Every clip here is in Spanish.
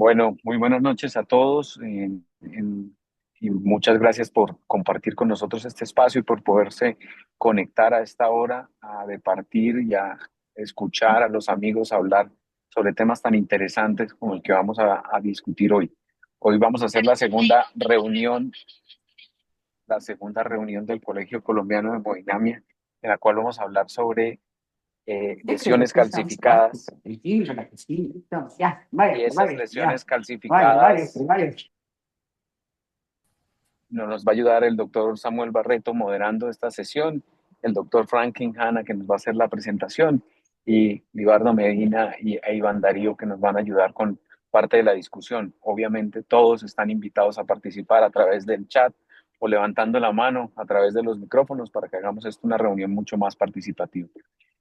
Bueno, muy buenas noches a todos y muchas gracias por compartir con nosotros este espacio y por poderse conectar a esta hora a departir y a escuchar a los amigos hablar sobre temas tan interesantes como el que vamos a discutir hoy. Hoy vamos a hacer la segunda reunión del Colegio Colombiano de Hemodinamia, en la cual vamos a hablar sobre lesiones calcificadas y esas lesiones calcificadas. Nos va a ayudar el doctor Samuel Barreto moderando esta sesión, el doctor Franklin Hanna que nos va a hacer la presentación y Libardo Medina e Iván Darío que nos van a ayudar con parte de la discusión. Obviamente todos están invitados a participar a través del chat o levantando la mano a través de los micrófonos para que hagamos esto una reunión mucho más participativa.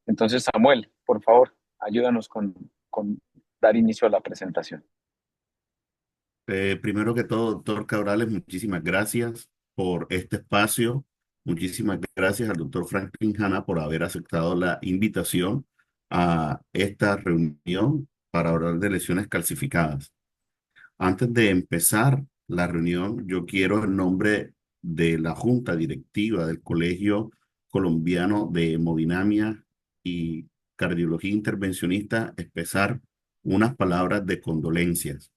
Entonces, Samuel, por favor, ayúdanos con dar inicio a la presentación. Primero que todo, doctor Cabrales, muchísimas gracias por este espacio. Muchísimas gracias al doctor Franklin Hanna por haber aceptado la invitación a esta reunión para hablar de lesiones calcificadas. Antes de empezar la reunión, yo quiero en nombre de la Junta Directiva del Colegio Colombiano de Hemodinamia y Cardiología Intervencionista expresar unas palabras de condolencias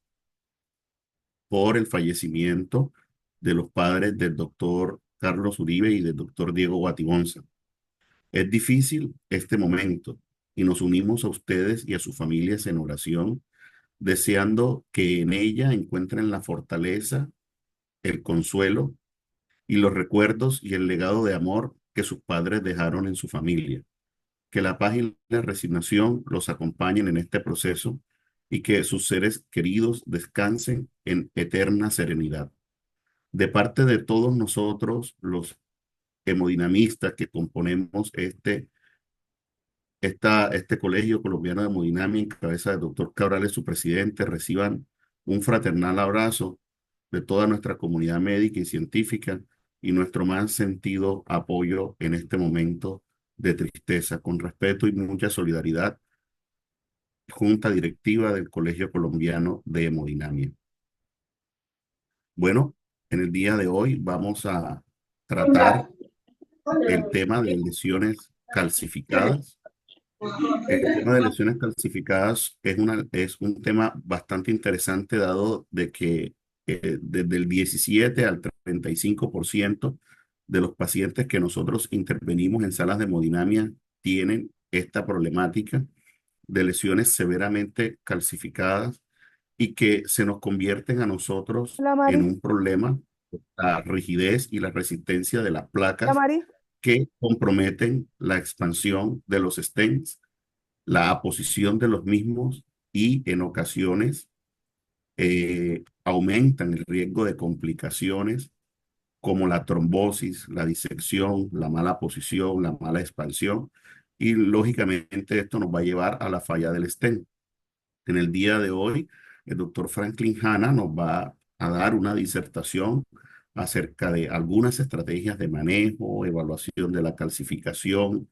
por el fallecimiento de los padres del doctor Carlos Uribe y del doctor Diego Guatibonza. Es difícil este momento y nos unimos a ustedes y a sus familias en oración, deseando que en ella encuentren la fortaleza, el consuelo y los recuerdos y el legado de amor que sus padres dejaron en su familia. Que la paz y la resignación los acompañen en este proceso y que sus seres queridos descansen en eterna serenidad. De parte de todos nosotros, los hemodinamistas que componemos este Colegio Colombiano de Hemodinamia en cabeza del doctor Cabrales, su presidente, reciban un fraternal abrazo de toda nuestra comunidad médica y científica y nuestro más sentido apoyo en este momento de tristeza, con respeto y mucha solidaridad, Junta Directiva del Colegio Colombiano de Hemodinamia. Bueno, en el día de hoy vamos a tratar el tema de lesiones calcificadas. El tema de lesiones calcificadas es un tema bastante interesante dado de que desde el 17 al 35% de los pacientes que nosotros intervenimos en salas de hemodinamia tienen esta problemática de lesiones severamente calcificadas y que se nos convierten a nosotros Hola en Mari, un problema, la rigidez y la resistencia de las hola placas Mari. que comprometen la expansión de los stents, la aposición de los mismos y en ocasiones aumentan el riesgo de complicaciones como la trombosis, la disección, la mala posición, la mala expansión y lógicamente esto nos va a llevar a la falla del stent. En el día de hoy, el doctor Franklin Hanna nos va a dar una disertación acerca de algunas estrategias de manejo, evaluación de la calcificación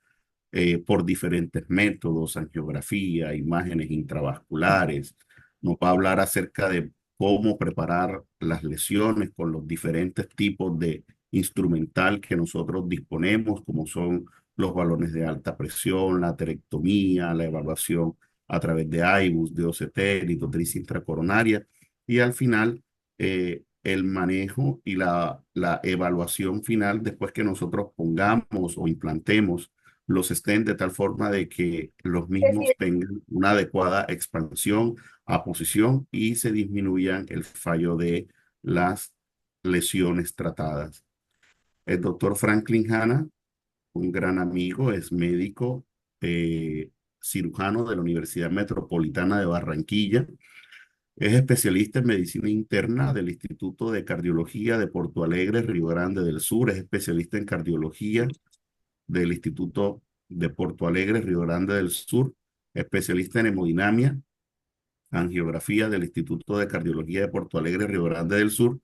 por diferentes métodos, angiografía, imágenes intravasculares. Nos va a hablar acerca de cómo preparar las lesiones con los diferentes tipos de instrumental que nosotros disponemos, como son los balones de alta presión, la aterectomía, la evaluación a través de IBUS, de OCT, litotricia intracoronaria, y al final el manejo y la evaluación final después que nosotros pongamos o implantemos los estén de tal forma de que los mismos tengan una adecuada expansión a posición y se disminuyan el fallo de las lesiones tratadas. El doctor Franklin Hanna, un gran amigo, es médico cirujano de la Universidad Metropolitana de Barranquilla. Es especialista en medicina interna del Instituto de Cardiología de Porto Alegre, Río Grande del Sur. Es especialista en cardiología del Instituto de Porto Alegre, Río Grande del Sur, especialista en hemodinamia, angiografía del Instituto de Cardiología de Porto Alegre, Río Grande del Sur,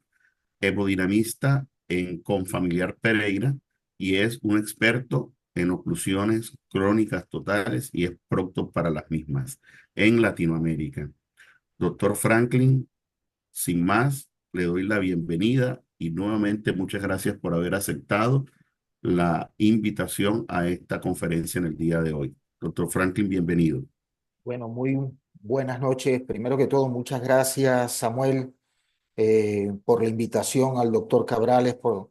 hemodinamista en Confamiliar Pereira y es un experto en oclusiones crónicas totales y es pronto para las mismas en Latinoamérica. Doctor Franklin, sin más, le doy la bienvenida y nuevamente muchas gracias por haber aceptado la invitación a esta conferencia en el día de hoy. Doctor Franklin, bienvenido. Bueno, muy buenas noches. Primero que todo, muchas gracias, Samuel, por la invitación al doctor Cabrales, por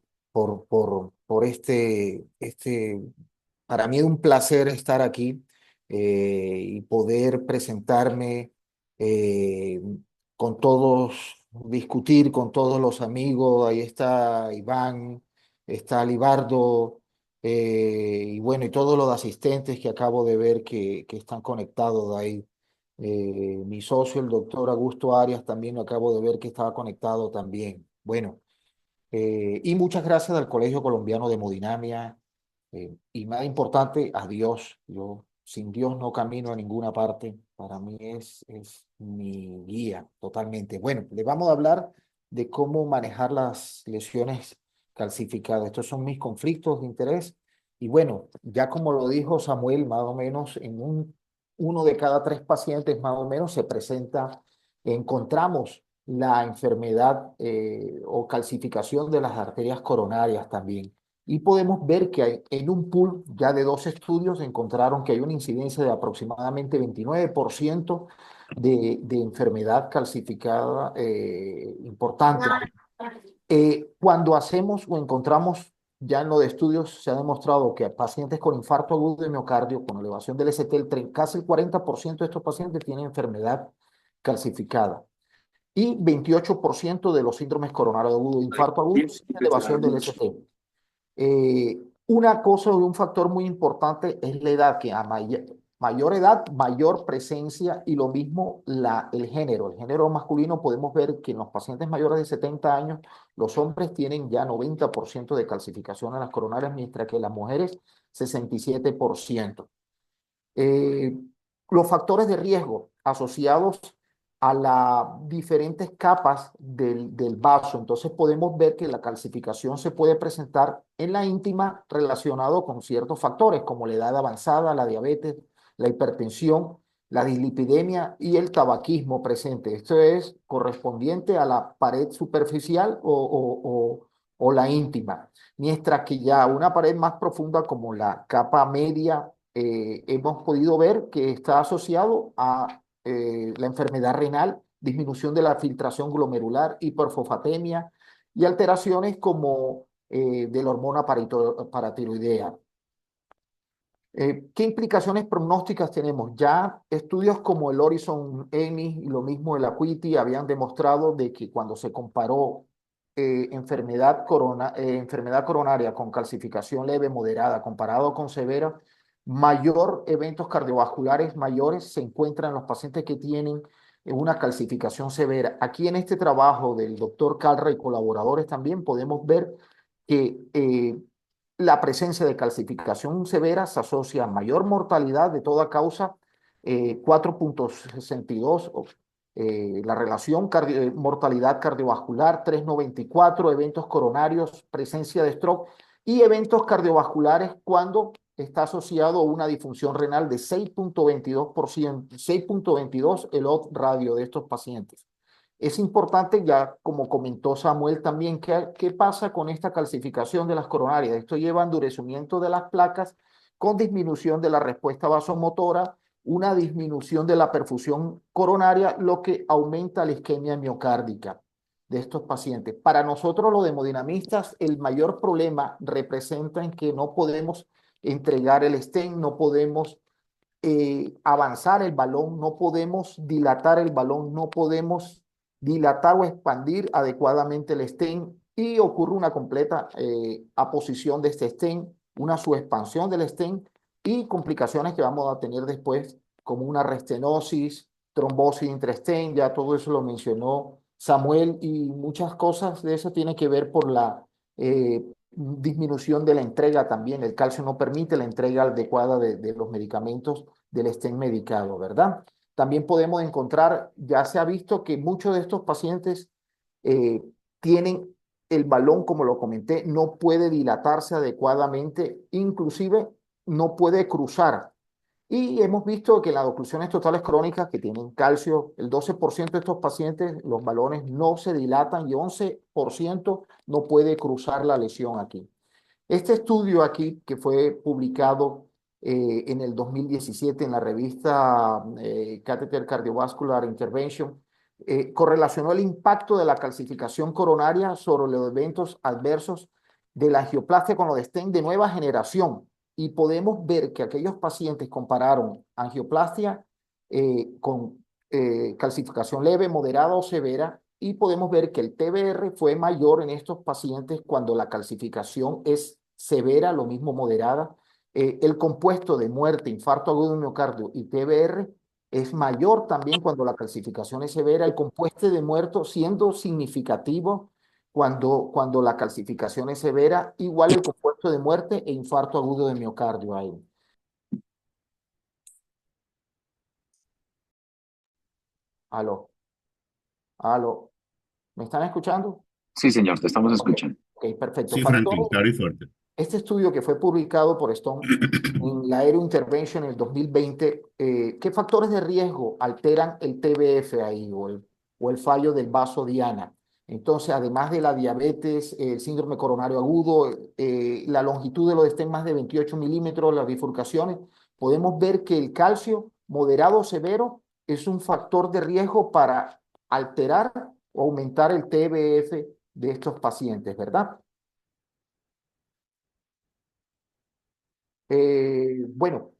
para mí es un placer estar aquí y poder presentarme eh, con todos, discutir con todos los amigos. Ahí está Iván, está Libardo, y bueno, y todos los asistentes que acabo de ver que están conectados de ahí. Mi socio, el doctor Augusto Arias, también lo acabo de ver que estaba conectado también. Bueno, y muchas gracias al Colegio Colombiano de Hemodinamia. Y más importante, a Dios. Yo sin Dios no camino a ninguna parte. Para mí es mi guía totalmente. Bueno, le vamos a hablar de cómo manejar las lesiones calcificadas. Estos son mis conflictos de interés. Y bueno, ya como lo dijo Samuel, más o menos uno de cada tres pacientes más o menos se presenta, encontramos la enfermedad o calcificación de las arterias coronarias también. Y podemos ver que en un pool ya de dos estudios encontraron que hay una incidencia de aproximadamente 29% de enfermedad calcificada importante. Cuando hacemos o encontramos, ya en los estudios se ha demostrado que pacientes con infarto agudo de miocardio, con elevación del ST, casi el 40% de estos pacientes tienen enfermedad calcificada. Y 28% de los síndromes coronarios agudos, infarto agudo, sin elevación del ST. Una cosa o un factor muy importante es la edad, que a mayor edad, mayor presencia, y lo mismo el género. El género masculino, podemos ver que en los pacientes mayores de 70 años, los hombres tienen ya 90% de calcificación en las coronarias, mientras que las mujeres 67%. Eh, los factores de riesgo asociados a las diferentes capas del vaso. Entonces podemos ver que la calcificación se puede presentar en la íntima relacionado con ciertos factores como la edad avanzada, la diabetes, la hipertensión, la dislipidemia y el tabaquismo presente. Esto es correspondiente a la pared superficial o la íntima. Mientras que ya una pared más profunda como la capa media, hemos podido ver que está asociado a la enfermedad renal, disminución de la filtración glomerular, hiperfosfatemia y alteraciones como de la hormona paratiroidea. ¿Qué implicaciones prognósticas tenemos? Ya estudios como el Horizon EMI y lo mismo el Acuity habían demostrado de que cuando se comparó enfermedad coronaria con calcificación leve, moderada, comparado con severa, mayor eventos cardiovasculares mayores se encuentran en los pacientes que tienen una calcificación severa. Aquí en este trabajo del doctor Calra y colaboradores también podemos ver que la presencia de calcificación severa se asocia a mayor mortalidad de toda causa, 4.62, la relación mortalidad cardiovascular, 3.94, eventos coronarios, presencia de stroke y eventos cardiovasculares cuando está asociado a una disfunción renal de 6.22%, 6.22 el odds radio de estos pacientes. Es importante, ya como comentó Samuel también, qué pasa con esta calcificación de las coronarias. Esto lleva a endurecimiento de las placas con disminución de la respuesta vasomotora, una disminución de la perfusión coronaria, lo que aumenta la isquemia miocárdica de estos pacientes. Para nosotros los hemodinamistas, el mayor problema representa en que no podemos entregar el stent, no podemos avanzar el balón, no podemos dilatar el balón, no podemos dilatar o expandir adecuadamente el stent y ocurre una completa aposición de este stent, una subexpansión del stent y complicaciones que vamos a tener después como una restenosis, trombosis intrastent, ya todo eso lo mencionó Samuel, y muchas cosas de eso tiene que ver por la disminución de la entrega también. El calcio no permite la entrega adecuada de los medicamentos del stent medicado, ¿verdad? También podemos encontrar, ya se ha visto que muchos de estos pacientes eh, tienen el balón, como lo comenté, no puede dilatarse adecuadamente, inclusive no puede cruzar Y hemos visto que en las oclusiones totales crónicas que tienen calcio, el 12% de estos pacientes, los balones no se dilatan y 11% no puede cruzar la lesión aquí. Este estudio aquí, que fue publicado en el 2017 en la revista Catheter Cardiovascular Intervention, correlacionó el impacto de la calcificación coronaria sobre los eventos adversos de la angioplastia con los de stent de nueva generación. Y podemos ver que aquellos pacientes compararon angioplastia con calcificación leve, moderada o severa, y podemos ver que el TBR fue mayor en estos pacientes cuando la calcificación es severa, lo mismo moderada. El compuesto de muerte, infarto agudo de miocardio y TBR es mayor también cuando la calcificación es severa. El compuesto de muerto siendo significativo cuando la calcificación es severa, igual el compuesto de muerte e infarto agudo de miocardio ahí. Aló, aló, ¿me están escuchando? Sí, señor, te estamos Ok, escuchando. ok, perfecto. Sí, Franklin, Factores. claro y fuerte. Este estudio que fue publicado por Stone en la Aero Intervention en el 2020, ¿qué factores de riesgo alteran el TBF ahí o el fallo del vaso diana? Entonces, además de la diabetes, el síndrome coronario agudo, la longitud de los stents más de 28 milímetros, las bifurcaciones, podemos ver que el calcio moderado o severo es un factor de riesgo para alterar o aumentar el TBF de estos pacientes, ¿verdad? Bueno,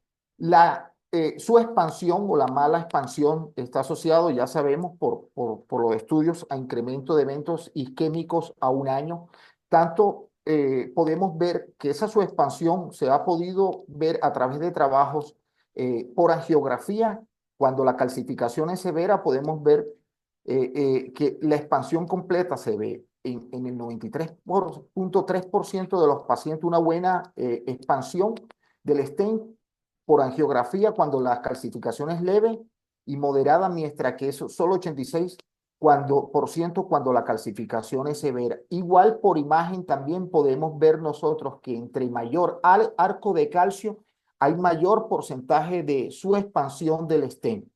su expansión o la mala expansión está asociado, ya sabemos, por los estudios, a incremento de eventos isquémicos a un año. Tanto podemos ver que esa su expansión se ha podido ver a través de trabajos por angiografía. Cuando la calcificación es severa, podemos ver que la expansión completa se ve en el 93.3% de los pacientes, una buena expansión del stent por angiografía cuando la calcificación es leve y moderada, mientras que eso solo 86% cuando la calcificación es severa. Igual por imagen también podemos ver nosotros que entre mayor arco de calcio hay mayor porcentaje de su expansión del stent.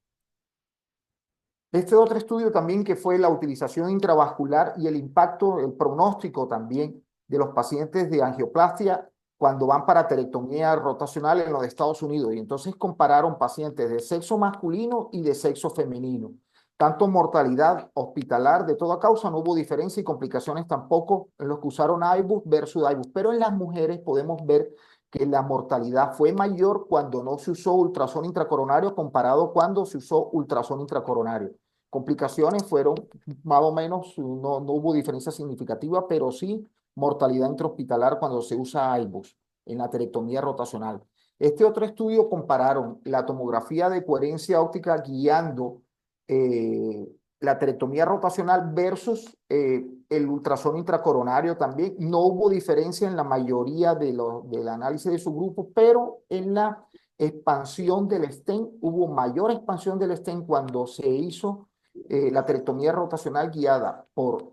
Este otro estudio también que fue la utilización intravascular y el impacto, el pronóstico también de los pacientes de angioplastia cuando van para aterectomía rotacional en los Estados Unidos. Y entonces compararon pacientes de sexo masculino y de sexo femenino. Tanto mortalidad hospitalar de toda causa, no hubo diferencia y complicaciones tampoco en los que usaron IBUS versus IBUS. Pero en las mujeres podemos ver que la mortalidad fue mayor cuando no se usó ultrasonido intracoronario comparado cuando se usó ultrasonido intracoronario. Complicaciones fueron más o menos, no hubo diferencia significativa, pero sí mortalidad intrahospitalar cuando se usa IBUS en la aterectomía rotacional. Este otro estudio compararon la tomografía de coherencia óptica guiando la aterectomía rotacional versus el ultrasonido intracoronario también. No hubo diferencia en la mayoría del análisis de su grupo, pero en la expansión del stent hubo mayor expansión del stent cuando se hizo la aterectomía rotacional guiada por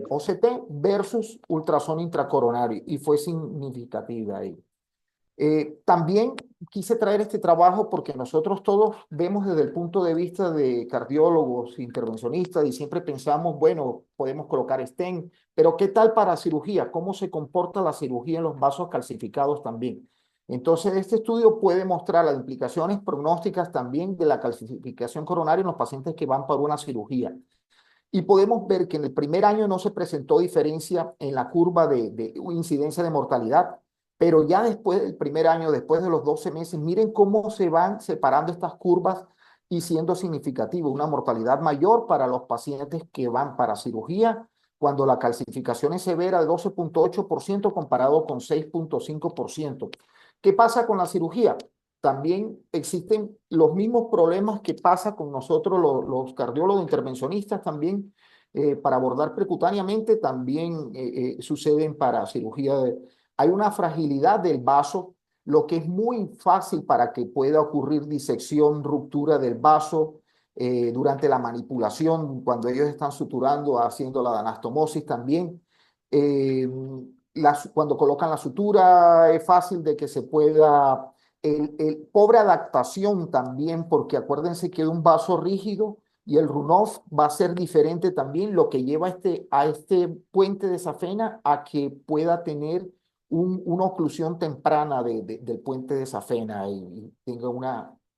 OCT versus ultrasonido intracoronario y fue significativa ahí. También quise traer este trabajo porque nosotros todos vemos desde el punto de vista de cardiólogos, intervencionistas y siempre pensamos, bueno, podemos colocar stent, pero ¿qué tal para cirugía? ¿Cómo se comporta la cirugía en los vasos calcificados también? Entonces, este estudio puede mostrar las implicaciones prognósticas también de la calcificación coronaria en los pacientes que van para una cirugía. Y podemos ver que en el primer año no se presentó diferencia en la curva de incidencia de mortalidad, pero ya después del primer año, después de los 12 meses, miren cómo se van separando estas curvas y siendo significativo, una mortalidad mayor para los pacientes que van para cirugía, cuando la calcificación es severa de 12.8% comparado con 6.5%. ¿Qué pasa con la cirugía? También existen los mismos problemas que pasa con nosotros los cardiólogos intervencionistas también para abordar percutáneamente, también suceden para cirugía. Hay una fragilidad del vaso, lo que es muy fácil para que pueda ocurrir disección, ruptura del vaso durante la manipulación, cuando ellos están suturando, haciendo la anastomosis también. Eh, cuando colocan la sutura es fácil de que se pueda pobre adaptación también, porque acuérdense que es un vaso rígido y el runoff va a ser diferente también, lo que lleva a este puente de Safena a que pueda tener una oclusión temprana del puente de Safena y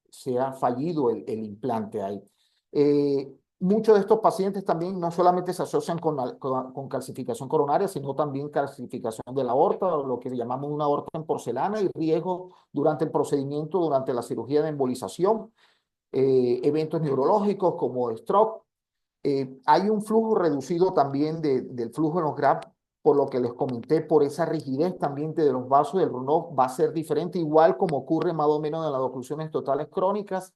sea fallido el implante ahí. Muchos de estos pacientes también no solamente se asocian con calcificación coronaria, sino también calcificación de la aorta, o lo que llamamos una aorta en porcelana, y riesgo durante el procedimiento, durante la cirugía de embolización, eventos neurológicos como stroke. Hay un flujo reducido también del flujo en los grafts, por lo que les comenté, por esa rigidez también de los vasos del runoff va a ser diferente, igual como ocurre más o menos en las oclusiones totales crónicas.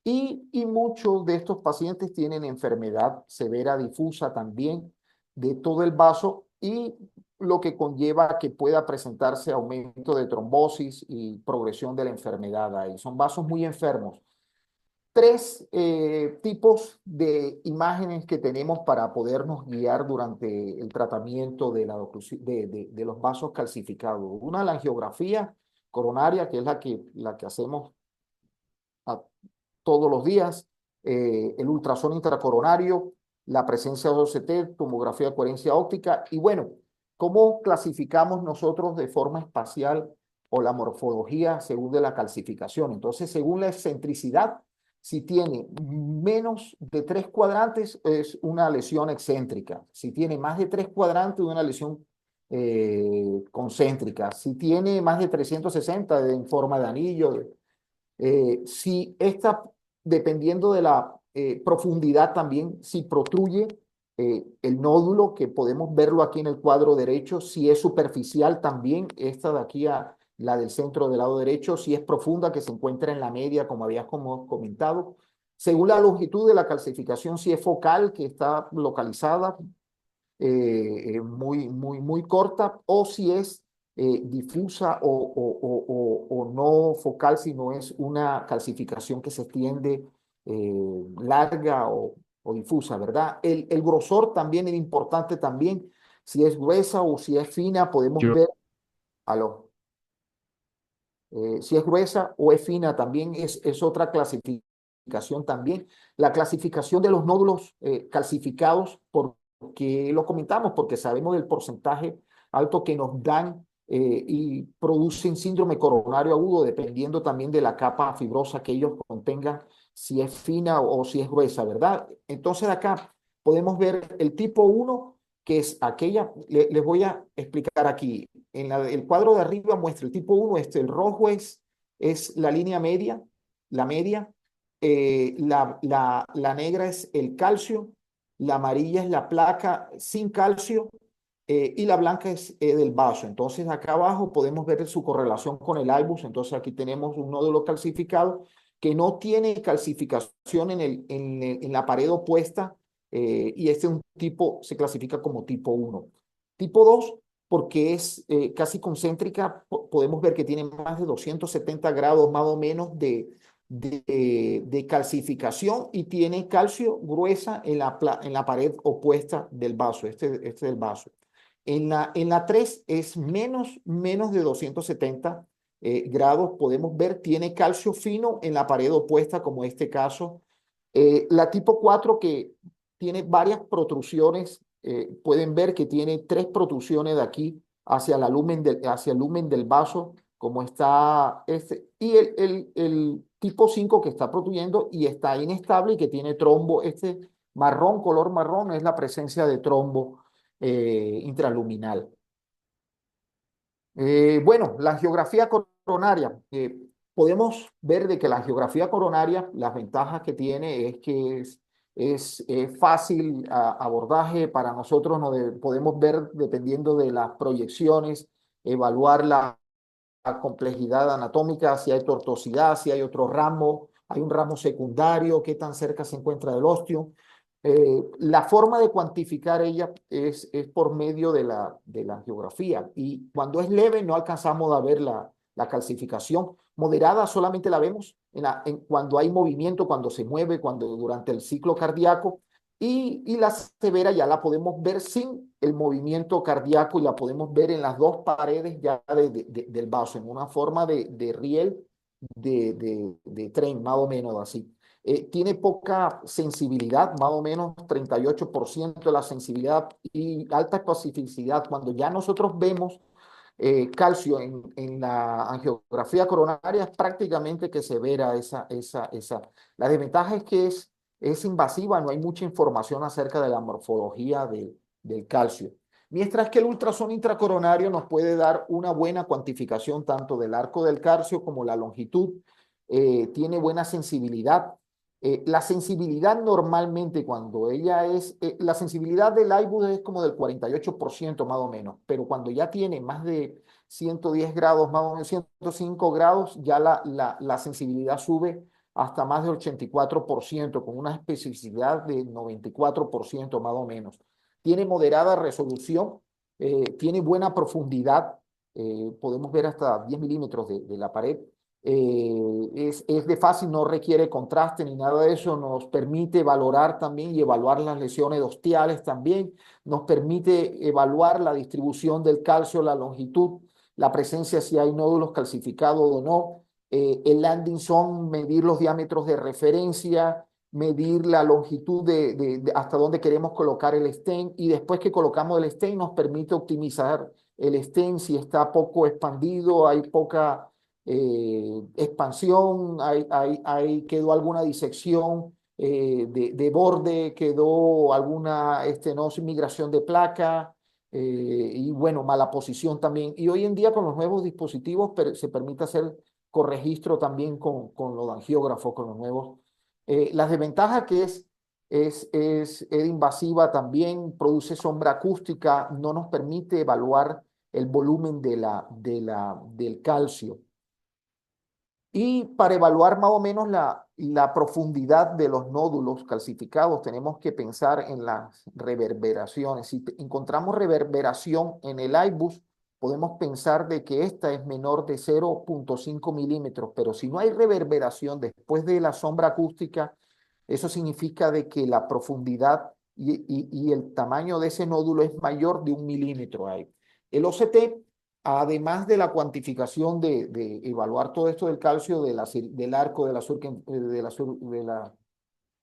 Y muchos de estos pacientes tienen enfermedad severa difusa también de todo el vaso y lo que conlleva que pueda presentarse aumento de trombosis y progresión de la enfermedad ahí. Son vasos muy enfermos. Tres tipos de imágenes que tenemos para podernos guiar durante el tratamiento de los vasos calcificados. Una, la angiografía coronaria, que es la que hacemos a todos los días, el ultrasonido intracoronario, la presencia de OCT, tomografía de coherencia óptica, y bueno, ¿cómo clasificamos nosotros de forma espacial o la morfología según de la calcificación? Entonces, según la excentricidad, si tiene menos de 3 cuadrantes, es una lesión excéntrica. Si tiene más de 3 cuadrantes, una lesión concéntrica. Si tiene más de 360 en forma de anillo, si esta, dependiendo de la profundidad también, si protruye el nódulo, que podemos verlo aquí en el cuadro derecho, si es superficial también, esta de aquí a la del centro del lado derecho, si es profunda, que se encuentra en la media, como habías comentado. Según la longitud de la calcificación, si es focal, que está localizada, muy corta, o si es difusa o no focal, si no es una calcificación que se extiende larga o difusa, ¿verdad? El grosor también es importante también, si es gruesa o si es fina, podemos Yo, ver, aló, si es gruesa o es fina también es otra clasificación también. La clasificación de los nódulos calcificados, porque lo comentamos, porque sabemos del porcentaje alto que nos dan y producen síndrome coronario agudo, dependiendo también de la capa fibrosa que ellos contengan, si es fina o si es gruesa, ¿verdad? Entonces acá podemos ver el tipo 1, que es aquella, les voy a explicar aquí. El cuadro de arriba muestra el tipo 1, el rojo es la línea media, la media, la negra es el calcio, la amarilla es la placa sin calcio y la blanca es del vaso. Entonces acá abajo podemos ver su correlación con el IBUS. Entonces aquí tenemos un nódulo calcificado que no tiene calcificación en la pared opuesta y este es un tipo, se clasifica como tipo 1. Tipo 2, porque es casi concéntrica, podemos ver que tiene más de 270 grados más o menos de calcificación y tiene calcio gruesa en la pared opuesta del vaso, este del vaso. En la 3 es menos de 270 grados, podemos ver, tiene calcio fino en la pared opuesta, como este caso. La tipo 4, que tiene varias protrusiones, pueden ver que tiene 3 protrusiones de aquí hacia hacia el lumen del vaso, como está este, y el tipo 5 que está protruyendo y está inestable y que tiene trombo. Este marrón, color marrón, es la presencia de trombo intraluminal. Bueno, la angiografía coronaria. Podemos ver de que la angiografía coronaria, las ventajas que tiene es que es fácil abordaje para nosotros. Podemos ver, dependiendo de las proyecciones, evaluar la complejidad anatómica, si hay tortuosidad, si hay otro ramo, hay un ramo secundario, qué tan cerca se encuentra del ósteo. La forma de cuantificar ella es por medio de la angiografía, y cuando es leve no alcanzamos a ver la calcificación. Moderada solamente la vemos cuando hay movimiento, cuando se mueve, durante el ciclo cardíaco, y la severa ya la podemos ver sin el movimiento cardíaco y la podemos ver en las dos paredes ya del vaso, en una forma de riel de tren, más o menos así. Tiene poca sensibilidad, más o menos 38% de la sensibilidad y alta especificidad. Cuando ya nosotros vemos calcio en la angiografía coronaria, es prácticamente que severa esa. La desventaja es que es invasiva, no hay mucha información acerca de la morfología del calcio. Mientras que el ultrasonido intracoronario nos puede dar una buena cuantificación tanto del arco del calcio como la longitud, tiene buena sensibilidad. La sensibilidad normalmente cuando ella la sensibilidad del IBUS es como del 48% más o menos, pero cuando ya tiene más de 110 grados, más o menos 105 grados, ya la sensibilidad sube hasta más del 84%, con una especificidad de 94% más o menos. Tiene moderada resolución, tiene buena profundidad, podemos ver hasta 10 milímetros de la pared. Es de fácil, no requiere contraste ni nada de eso, nos permite valorar también y evaluar las lesiones ostiales también, nos permite evaluar la distribución del calcio, la longitud, la presencia si hay nódulos calcificados o no, el landing zone, medir los diámetros de referencia, medir la longitud de hasta dónde queremos colocar el stent, y después que colocamos el stent nos permite optimizar el stent si está poco expandido, hay poca expansión, quedó alguna disección de borde, quedó alguna estenosis, migración de placa, y bueno, mala posición también. Y hoy en día con los nuevos dispositivos se permite hacer corregistro también con los angiógrafos, con los nuevos. Las desventajas que es invasiva también, produce sombra acústica, no nos permite evaluar el volumen del calcio. Y para evaluar más o menos la profundidad de los nódulos calcificados, tenemos que pensar en las reverberaciones. Si encontramos reverberación en el IBUS, podemos pensar de que esta es menor de 0.5 milímetros, pero si no hay reverberación después de la sombra acústica, eso significa de que la profundidad y el tamaño de ese nódulo es mayor de 1 milímetro ahí. El OCT, además de la cuantificación de evaluar todo esto del calcio, del arco, de la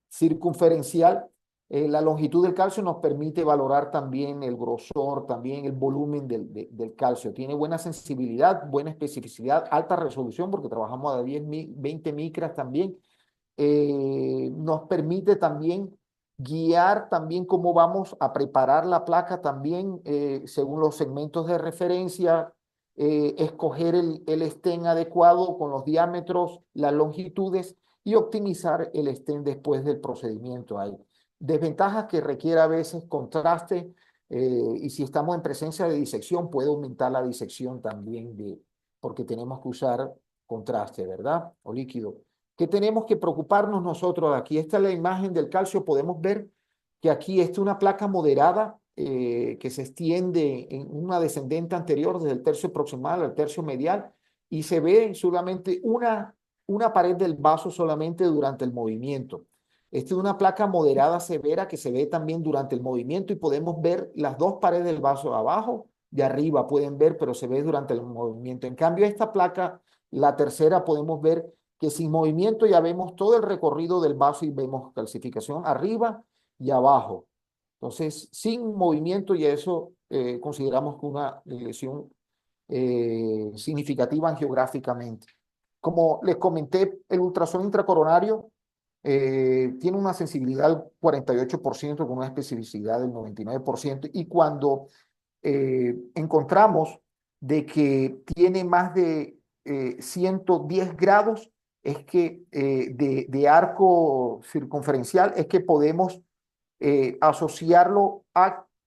circunferencial, la longitud del calcio nos permite valorar también el grosor, también el volumen del calcio. Tiene buena sensibilidad, buena especificidad, alta resolución, porque trabajamos a 20 micras también. Nos permite también guiar también cómo vamos a preparar la placa también según los segmentos de referencia, escoger el stent adecuado con los diámetros, las longitudes y optimizar el stent después del procedimiento. Hay desventajas que requiere a veces contraste, y si estamos en presencia de disección puede aumentar la disección también porque tenemos que usar contraste, ¿verdad? O líquido. ¿Qué tenemos que preocuparnos nosotros? Aquí está la imagen del calcio. Podemos ver que aquí está una placa moderada que se extiende en una descendente anterior desde el tercio proximal al tercio medial, y se ve solamente una pared del vaso solamente durante el movimiento. Esta es una placa moderada severa que se ve también durante el movimiento, y podemos ver las dos paredes del vaso abajo y arriba, pueden ver, pero se ve durante el movimiento. En cambio, esta placa, la tercera, podemos ver que sin movimiento ya vemos todo el recorrido del vaso y vemos calcificación arriba y abajo. Entonces, sin movimiento, y eso consideramos que una lesión significativa angiográficamente. Como les comenté, el ultrasonido intracoronario tiene una sensibilidad del 48% con una especificidad del 99%, y cuando encontramos de que tiene más de 110 grados, es que de arco circunferencial, es que podemos asociarlo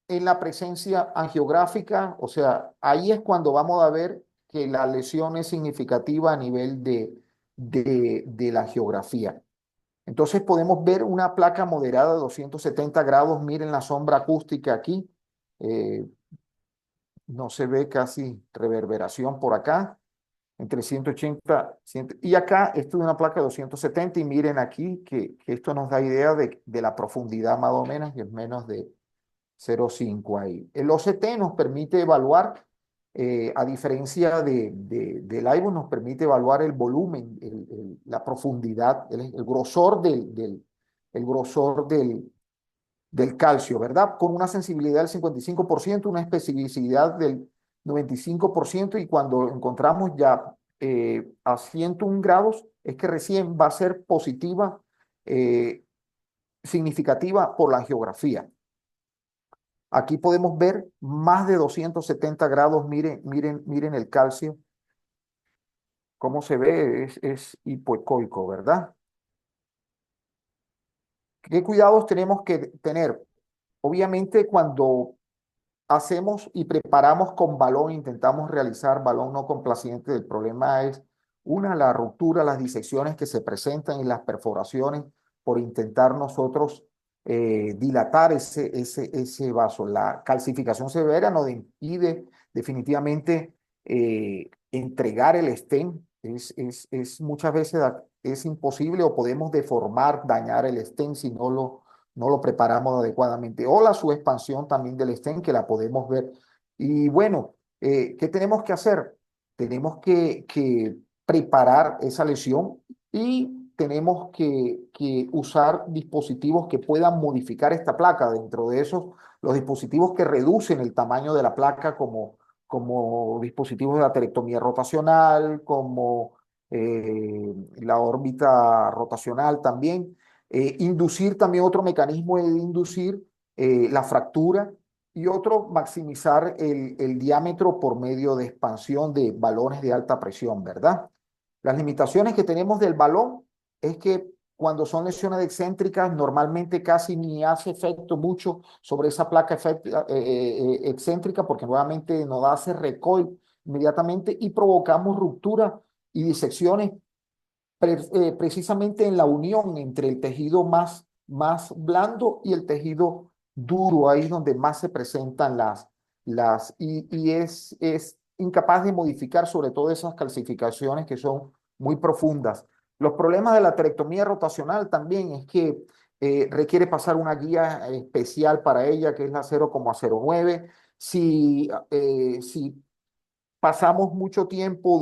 en la presencia angiográfica. O sea, ahí es cuando vamos a ver que la lesión es significativa a nivel de la angiografía. Entonces podemos ver una placa moderada de 270 grados. Miren la sombra acústica aquí. No se ve casi reverberación por acá, entre 180, y acá esto es una placa de 270, y miren aquí que esto nos da idea de la profundidad más o menos, que es menos de 0,5 ahí. El OCT nos permite evaluar a diferencia del iBus, nos permite evaluar el volumen, la profundidad, el grosor el grosor del calcio, ¿verdad? Con una sensibilidad del 55%, una especificidad del 95%, y cuando encontramos ya a 101 grados, es que recién va a ser positiva, significativa por la geografía. Aquí podemos ver más de 270 grados. Miren el calcio, cómo se ve, es hipoecoico, ¿verdad? ¿Qué cuidados tenemos que tener? Obviamente, cuando hacemos y preparamos con balón, intentamos realizar balón no complaciente, el problema es, la ruptura, las disecciones que se presentan y las perforaciones por intentar nosotros dilatar ese vaso. La calcificación severa nos impide definitivamente entregar el stent. Muchas veces es imposible, o podemos deformar, dañar el stent si no lo preparamos adecuadamente. O la subexpansión también del stent, que la podemos ver. Y bueno, ¿qué tenemos que hacer? Tenemos que preparar esa lesión, y tenemos que usar dispositivos que puedan modificar esta placa. Dentro de esos, los dispositivos que reducen el tamaño de la placa, como dispositivos de aterectomía rotacional, como la órbita rotacional también. Inducir también, otro mecanismo de inducir la fractura, y otro, maximizar el diámetro por medio de expansión de balones de alta presión, ¿verdad? Las limitaciones que tenemos del balón es que cuando son lesiones excéntricas, normalmente casi ni hace efecto mucho sobre esa placa excéntrica, porque nuevamente nos hace recoil inmediatamente, y provocamos ruptura y disecciones precisamente en la unión entre el tejido más blando y el tejido duro. Ahí es donde más se presentan y es incapaz de modificar, sobre todo esas calcificaciones que son muy profundas. Los problemas de la aterectomía rotacional también es que requiere pasar una guía especial para ella, que es la 0,09. Si pasamos mucho tiempo,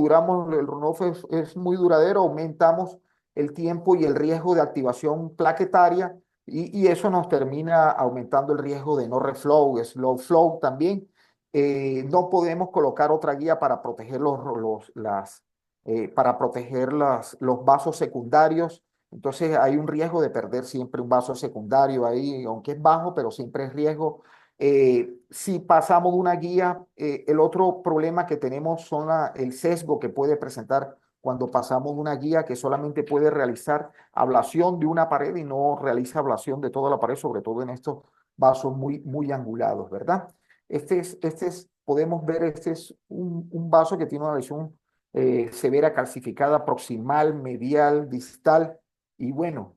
el runoff es muy duradero, aumentamos el tiempo y el riesgo de activación plaquetaria, y eso nos termina aumentando el riesgo de no reflow, slow flow también. No podemos colocar otra guía para proteger los vasos secundarios. Entonces hay un riesgo de perder siempre un vaso secundario ahí, aunque es bajo, pero siempre es riesgo. Si pasamos una guía, el otro problema que tenemos son el sesgo que puede presentar cuando pasamos una guía que solamente puede realizar ablación de una pared y no realiza ablación de toda la pared, sobre todo en estos vasos muy angulados, ¿verdad? Podemos ver, este es un vaso que tiene una lesión severa calcificada proximal, medial, distal, y bueno,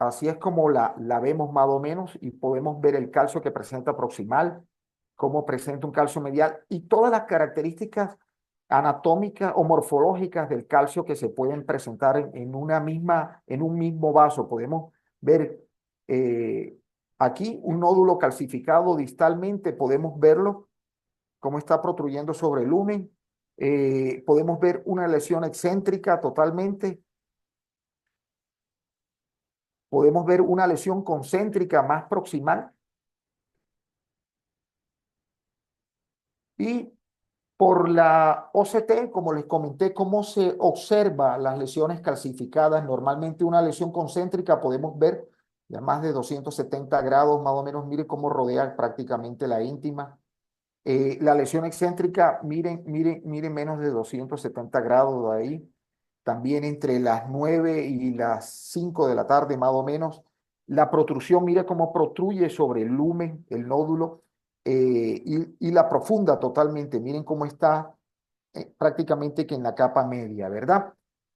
así es como la vemos más o menos, y podemos ver el calcio que presenta proximal, cómo presenta un calcio medial, y todas las características anatómicas o morfológicas del calcio que se pueden presentar en un mismo vaso. Podemos ver aquí un nódulo calcificado distalmente, podemos verlo, cómo está protruyendo sobre el lumen. Podemos ver una lesión excéntrica totalmente. Podemos ver una lesión concéntrica más proximal, y por la OCT, como les comenté, cómo se observa las lesiones calcificadas. Normalmente una lesión concéntrica podemos ver ya más de 270 grados, más o menos. Mire cómo rodea prácticamente la íntima. La lesión excéntrica, miren menos de 270 grados de ahí. También entre las 9 y las 5 de la tarde, más o menos. La protrusión, mire cómo protruye sobre el lumen, el nódulo, y la profunda totalmente. Miren cómo está prácticamente que en la capa media, ¿verdad?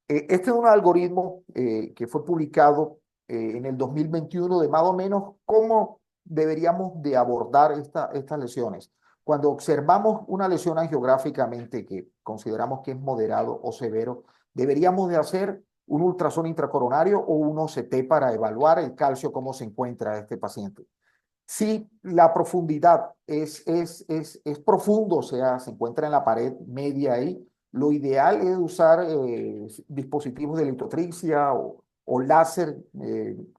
Este es un algoritmo que fue publicado en el 2021, de más o menos cómo deberíamos de abordar estas lesiones. Cuando observamos una lesión angiográficamente que consideramos que es moderado o severo, deberíamos de hacer un ultrasonido intracoronario o un OCT para evaluar el calcio, cómo se encuentra este paciente. Sí, la profundidad es profundo, o sea, se encuentra en la pared media ahí. Lo ideal es usar dispositivos de litotripsia o láser.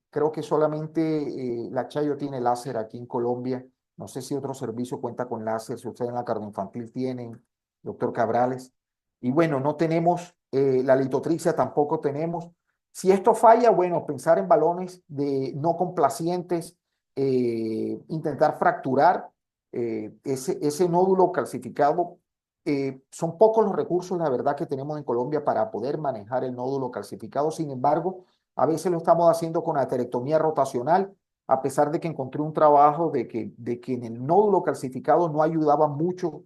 Creo que solamente la Chayo tiene láser aquí en Colombia. No sé si otro servicio cuenta con láser, si ustedes en la cardioinfantil tienen, doctor Cabrales. Y bueno, no tenemos la litotripsia, tampoco tenemos. Si esto falla, bueno, pensar en balones de no complacientes, intentar fracturar ese nódulo calcificado. Son pocos los recursos, la verdad, que tenemos en Colombia para poder manejar el nódulo calcificado. Sin embargo, a veces lo estamos haciendo con aterectomía rotacional, a pesar de que encontré un trabajo de que en el nódulo calcificado no ayudaba mucho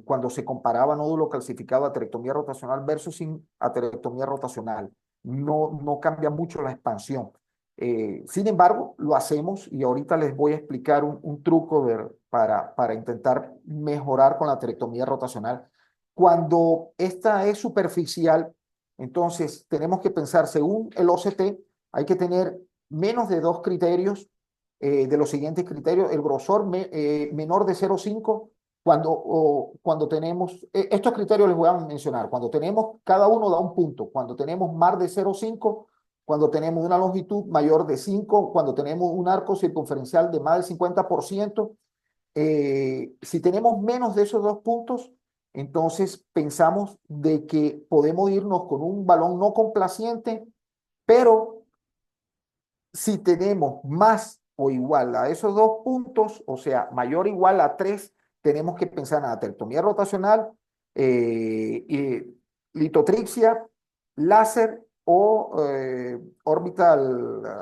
cuando se comparaba nódulo calcificado, aterectomía rotacional versus sin aterectomía rotacional. No cambia mucho la expansión. Sin embargo, lo hacemos y ahorita les voy a explicar un truco para intentar mejorar con la aterectomía rotacional. Cuando esta es superficial, entonces tenemos que pensar, según el OCT, hay que tener menos de dos criterios de los siguientes criterios: el grosor menor de 0,5 cuando tenemos, estos criterios les voy a mencionar, cuando tenemos, cada uno da un punto, cuando tenemos más de 0,5, cuando tenemos una longitud mayor de 5, cuando tenemos un arco circunferencial de más del 50%. Si tenemos menos de esos dos puntos, entonces pensamos de que podemos irnos con un balón no complaciente, pero si tenemos más o igual a esos dos puntos, o sea, mayor o igual a 3, tenemos que pensar en aterectomía rotacional, litotripsia, láser o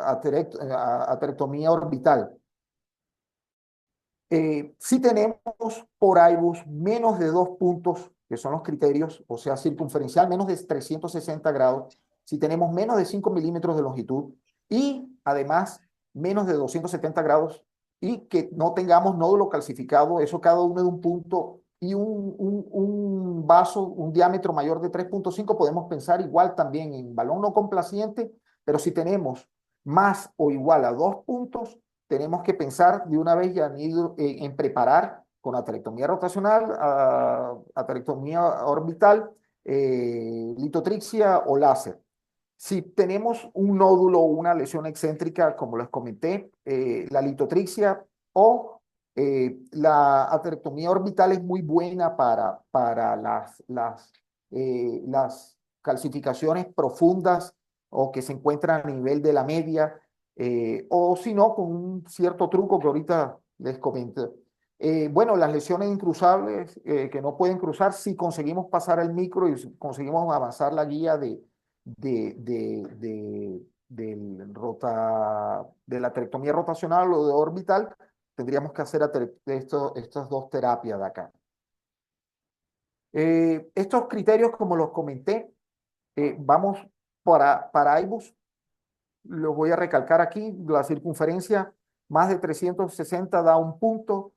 aterectomía orbital. Si tenemos por IBUS menos de 2 puntos, que son los criterios, o sea, circunferencial menos de 360 grados, si tenemos menos de 5 milímetros de longitud y además menos de 270 grados y que no tengamos nódulo calcificado, eso cada uno de un punto y un vaso, un diámetro mayor de 3,5, podemos pensar igual también en balón no complaciente, pero si tenemos más o igual a 2 puntos, tenemos que pensar de una vez ya en preparar con aterectomía rotacional, aterectomía orbital, litotripsia o láser. Si tenemos un nódulo o una lesión excéntrica, como les comenté, la litotripsia o la aterectomía orbital es muy buena para las calcificaciones profundas o que se encuentran a nivel de la media, o si no, con un cierto truco que ahorita les comento. Bueno, las lesiones incruzables que no pueden cruzar, si conseguimos pasar el micro y conseguimos avanzar la guía de la aterectomía rotacional o de orbital, tendríamos que hacer estas dos terapias de acá. Estos criterios, como los comenté, vamos para IBUS, los voy a recalcar aquí. La circunferencia más de 360 da un punto.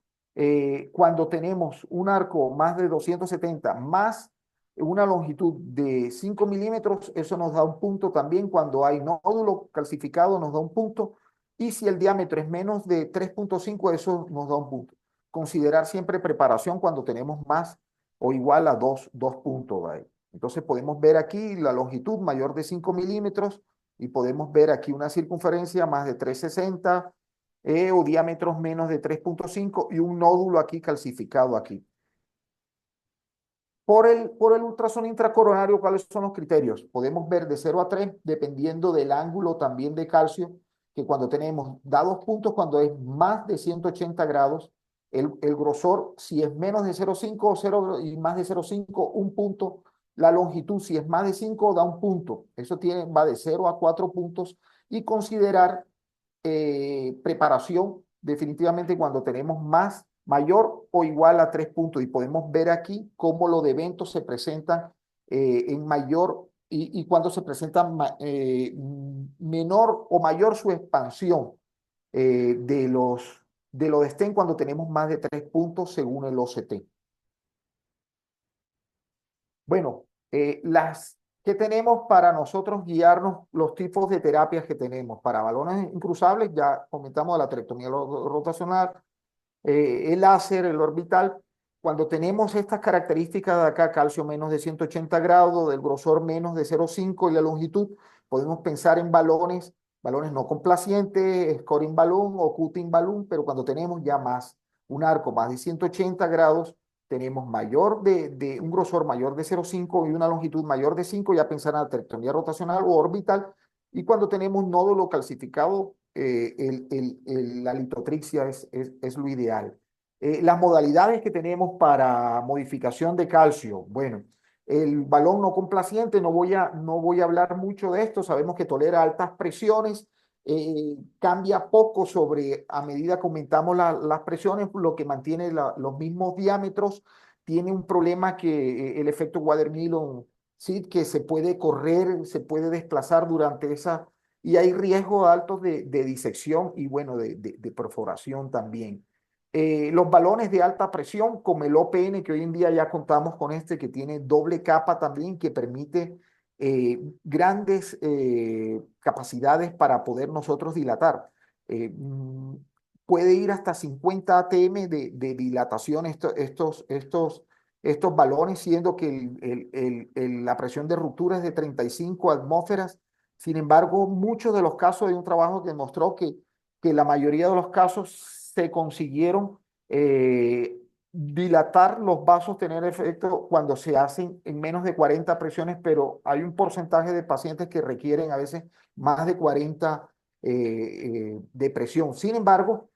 Cuando tenemos un arco más de 270 más una longitud de 5 milímetros, eso nos da un punto también. Cuando hay nódulo calcificado nos da un punto. Y si el diámetro es menos de 3,5, eso nos da un punto. Considerar siempre preparación cuando tenemos más o igual a dos puntos ahí. Entonces podemos ver aquí la longitud mayor de 5 milímetros y podemos ver aquí una circunferencia más de 360 o diámetros menos de 3,5 y un nódulo aquí calcificado aquí. Por el ultrasonido intracoronario, ¿cuáles son los criterios? Podemos ver de 0 a 3, dependiendo del ángulo también de calcio, que cuando tenemos, da 2 puntos cuando es más de 180 grados, el grosor, si es menos de 0,5 o 0 y más de 0,5, un punto. La longitud, si es más de 5, da un punto. Eso va de 0 a 4 puntos. Y considerar preparación definitivamente cuando tenemos mayor o igual a 3 puntos. Y podemos ver aquí cómo los de eventos se presentan en mayor y cuando se presentan menor o mayor su expansión de los de STEM cuando tenemos más de 3 puntos según el OCT. Bueno, ¿qué tenemos para nosotros guiarnos los tipos de terapias que tenemos? Para balones incruzables, ya comentamos la atelectomía rotacional, el láser, el orbital. Cuando tenemos estas características de acá, calcio menos de 180 grados, del grosor menos de 0,5 y la longitud, podemos pensar en balones no complacientes, scoring balloon o cutting balloon, pero cuando tenemos ya más, un arco más de 180 grados, tenemos un grosor mayor de 0,5 y una longitud mayor de 5, ya pensar en atelectomía rotacional o orbital. Y cuando tenemos nódulo calcificado, la litotripsia es lo ideal. Las modalidades que tenemos para modificación de calcio, bueno, el balón no complaciente, no voy a hablar mucho de esto, sabemos que tolera altas presiones, cambia poco a medida que aumentamos las presiones, lo que mantiene los mismos diámetros, tiene un problema que el efecto Watermilon, ¿sí? Que se puede correr, se puede desplazar durante esa, y hay riesgos altos de disección y bueno, de perforación también. Los balones de alta presión, como el OPN, que hoy en día ya contamos con este, que tiene doble capa también, que permite grandes capacidades para poder nosotros dilatar. Eh, mm, Puede ir hasta 50 atm de dilatación estos balones, siendo que la presión de ruptura es de 35 atmósferas. Sin embargo, muchos de los casos, de un trabajo que demostró que la mayoría de los casos se consiguieron dilatar los vasos, tener efecto cuando se hacen en menos de 40 presiones, pero hay un porcentaje de pacientes que requieren a veces más de 40 de presión. Sin embargo,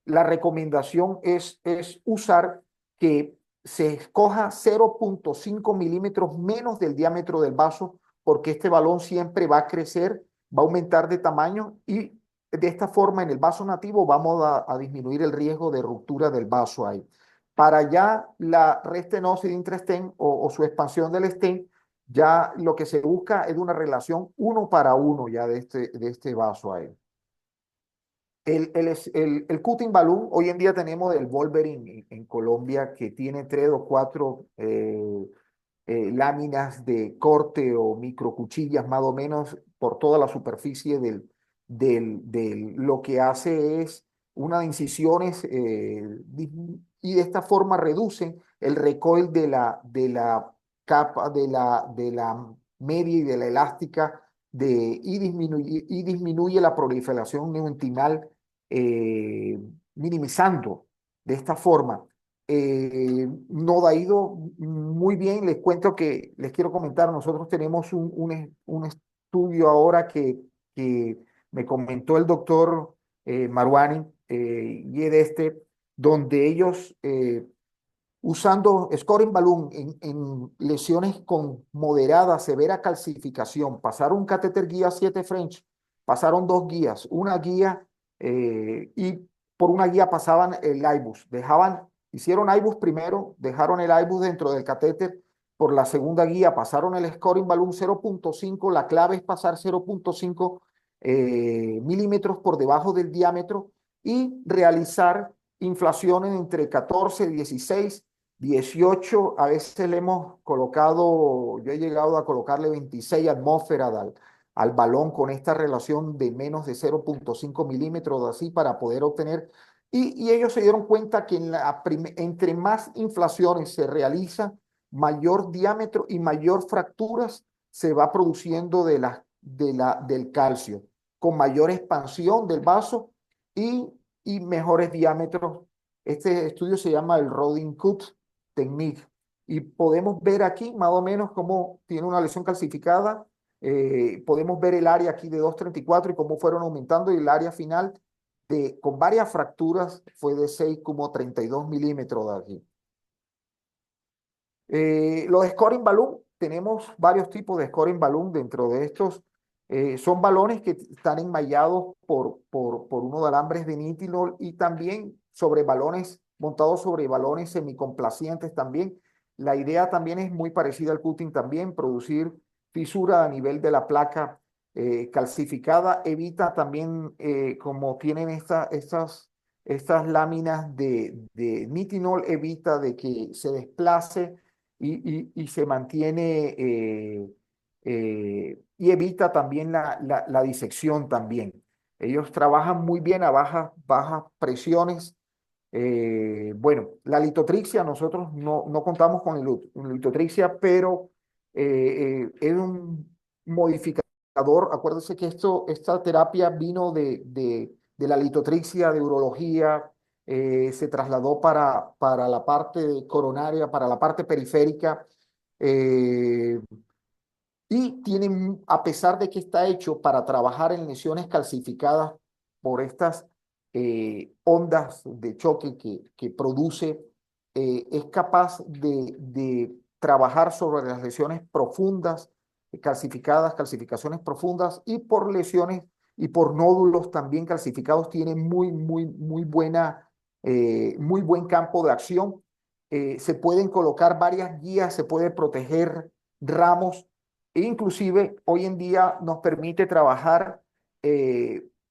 la recomendación es usar que se escoja 0,5 milímetros menos del diámetro del vaso, porque este balón siempre va a crecer, va a aumentar de tamaño y de esta forma en el vaso nativo vamos a disminuir el riesgo de ruptura del vaso ahí. Para ya la restenosis de intrastent o su expansión del stent, ya lo que se busca es una relación 1:1 ya de este vaso ahí. El cutting balloon, hoy en día tenemos el Wolverine en Colombia que tiene 3 o 4 láminas de corte o microcuchillas más o menos por toda la superficie lo que hace es unas incisiones y de esta forma reducen el recoil de la capa, de la media y de la elástica y disminuye la proliferación neointimal, minimizando de esta forma. No ha ido muy bien. Les cuento que les quiero comentar, nosotros tenemos un estudio ahora que me comentó el doctor Marwani y donde ellos usando scoring balloon en lesiones con moderada, severa calcificación, pasaron un catéter guía 7 French, pasaron 2 guías, una guía y por una guía pasaban el IBUS, hicieron IBUS primero, dejaron el IBUS dentro del catéter, por la segunda guía pasaron el scoring balloon 0,5, la clave es pasar 0,5 milímetros por debajo del diámetro y realizar inflaciones entre 14, 16, 18, a veces le hemos colocado, yo he llegado a colocarle 26 atmósferas al balón con esta relación de menos de 0,5 milímetros, así para poder obtener. Y ellos se dieron cuenta que entre más inflaciones se realiza, mayor diámetro y mayor fracturas se va produciendo del calcio, con mayor expansión del vaso y mejores diámetros. Este estudio se llama el Rodin Cut Technique y podemos ver aquí más o menos cómo tiene una lesión calcificada. Podemos ver el área aquí de 2,34 y cómo fueron aumentando, y el área final con varias fracturas fue de 6,32 milímetros de aquí. Los scoring balloon, tenemos varios tipos de scoring balloon. Dentro de estos son balones que están enmallados por unos alambres de nitinol y también montados sobre balones semicomplacientes también. La idea también es muy parecida al cutting también, producir fisura a nivel de la placa calcificada. Evita también, como tienen estas láminas de nitinol, evita de que se desplace y se mantiene y evita también la disección también. Ellos trabajan muy bien a bajas presiones. Bueno, la litotripsia, nosotros no contamos con litotripsia, pero es un modificador. Acuérdense que esta terapia vino de la litotripsia de urología, se trasladó para la parte coronaria, para la parte periférica. eh, y tienen, a pesar de que está hecho para trabajar en lesiones calcificadas por estas ondas de choque que produce, es capaz de trabajar sobre las lesiones profundas, calcificadas, calcificaciones profundas y por lesiones y por nódulos también calcificados, tiene muy buen campo de acción. Se pueden colocar varias guías, se puede proteger ramos e inclusive hoy en día nos permite trabajar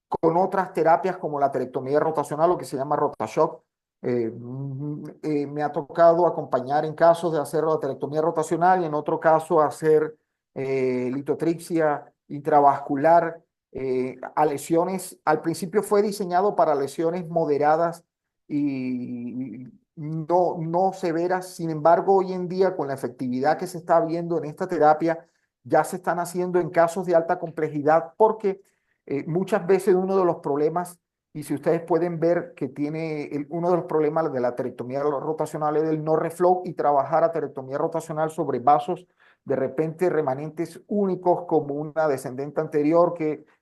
con otras terapias como la atelectomía rotacional, lo que se llama RotaShock. Me ha tocado acompañar en casos de hacer la atelectomía rotacional y en otro caso hacer litotripsia intravascular a lesiones. Al principio fue diseñado para lesiones moderadas y no severas. Sin embargo, hoy en día con la efectividad que se está viendo en esta terapia, ya se están haciendo en casos de alta complejidad porque muchas veces uno de los problemas, y si ustedes pueden ver que tiene uno de los problemas de la atelectomía rotacional es el no reflow y trabajar atelectomía rotacional sobre vasos de repente remanentes únicos como una descendente anterior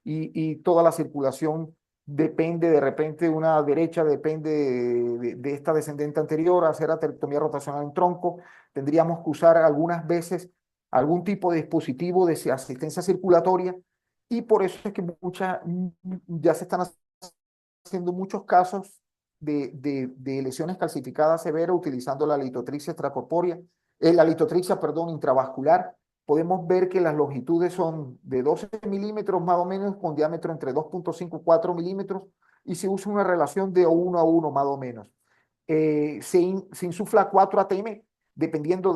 y toda la circulación depende de repente una derecha, depende de esta descendente anterior, hacer atelectomía rotacional en tronco, tendríamos que usar algunas veces algún tipo de dispositivo de asistencia circulatoria y por eso es que ya se están haciendo muchos casos de lesiones calcificadas severas utilizando la litotripsia extracorpórea, la litotripsia, perdón, intravascular. Podemos ver que las longitudes son de 12 milímetros más o menos, con diámetro entre 2.5 y 4 milímetros, y se usa una relación de 1 a 1 más o menos. Se insufla 4 ATM, dependiendo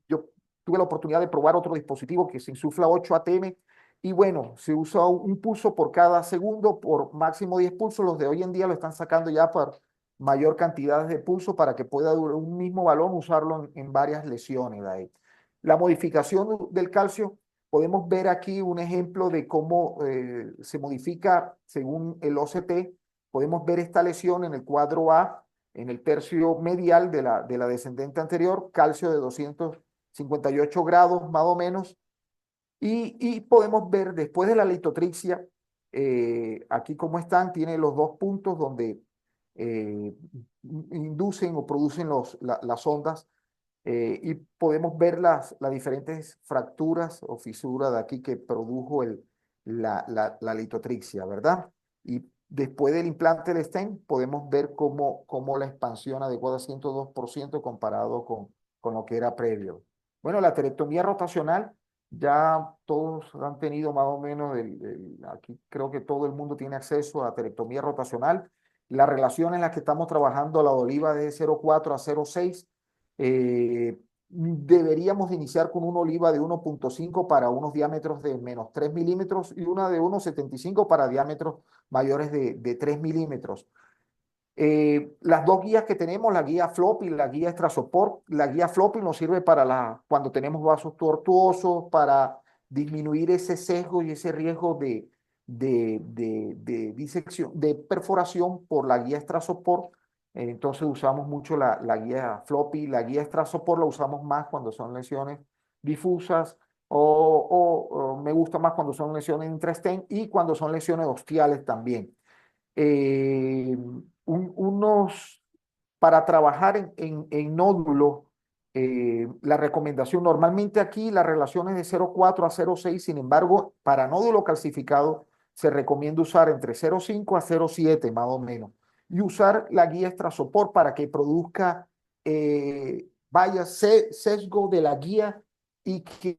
yo tuve la oportunidad de probar otro dispositivo que se insufla 8 ATM, y bueno, se usa un pulso por cada segundo, por máximo 10 pulsos. Los de hoy en día lo están sacando ya por mayor cantidad de pulso para que pueda durar un mismo balón, usarlo en varias lesiones. Ahí. La modificación del calcio, podemos ver aquí un ejemplo de cómo se modifica según el OCT. Podemos ver esta lesión en el cuadro A, en el tercio medial de la descendente anterior, calcio de 258 grados más o menos. Y podemos ver después de la litotripsia, aquí como están, tiene los dos puntos donde eh, inducen o producen las ondas y podemos ver las diferentes fracturas o fisuras de aquí que produjo la litotripsia, ¿verdad? Y después del implante del stent podemos ver cómo la expansión adecuada es 102% comparado con lo que era previo. Bueno, la atelectomía rotacional, ya todos han tenido más o menos, aquí creo que todo el mundo tiene acceso a la atelectomía rotacional. La relación en la que estamos trabajando, la de oliva de 0,4 a 0,6, deberíamos de iniciar con una oliva de 1.5 para unos diámetros de menos 3 milímetros y una de 1.75 para diámetros mayores de 3 milímetros. Las dos guías que tenemos, la guía Flop y la guía Extra Support. La guía Flop nos sirve cuando tenemos vasos tortuosos, para disminuir ese sesgo y ese riesgo de disección, de perforación por la guía Extra Support. Entonces usamos mucho la guía Floppy. La guía Extra Support la usamos más cuando son lesiones difusas o me gusta más cuando son lesiones intrastent y cuando son lesiones ostiales también. eh, para trabajar en nódulos, la recomendación, normalmente aquí las relaciones de 0,4 a 0,6, sin embargo, para nódulo calcificado se recomienda usar entre 0,5 a 0,7 más o menos, y usar la guía extrasopor para que produzca, sesgo de la guía y que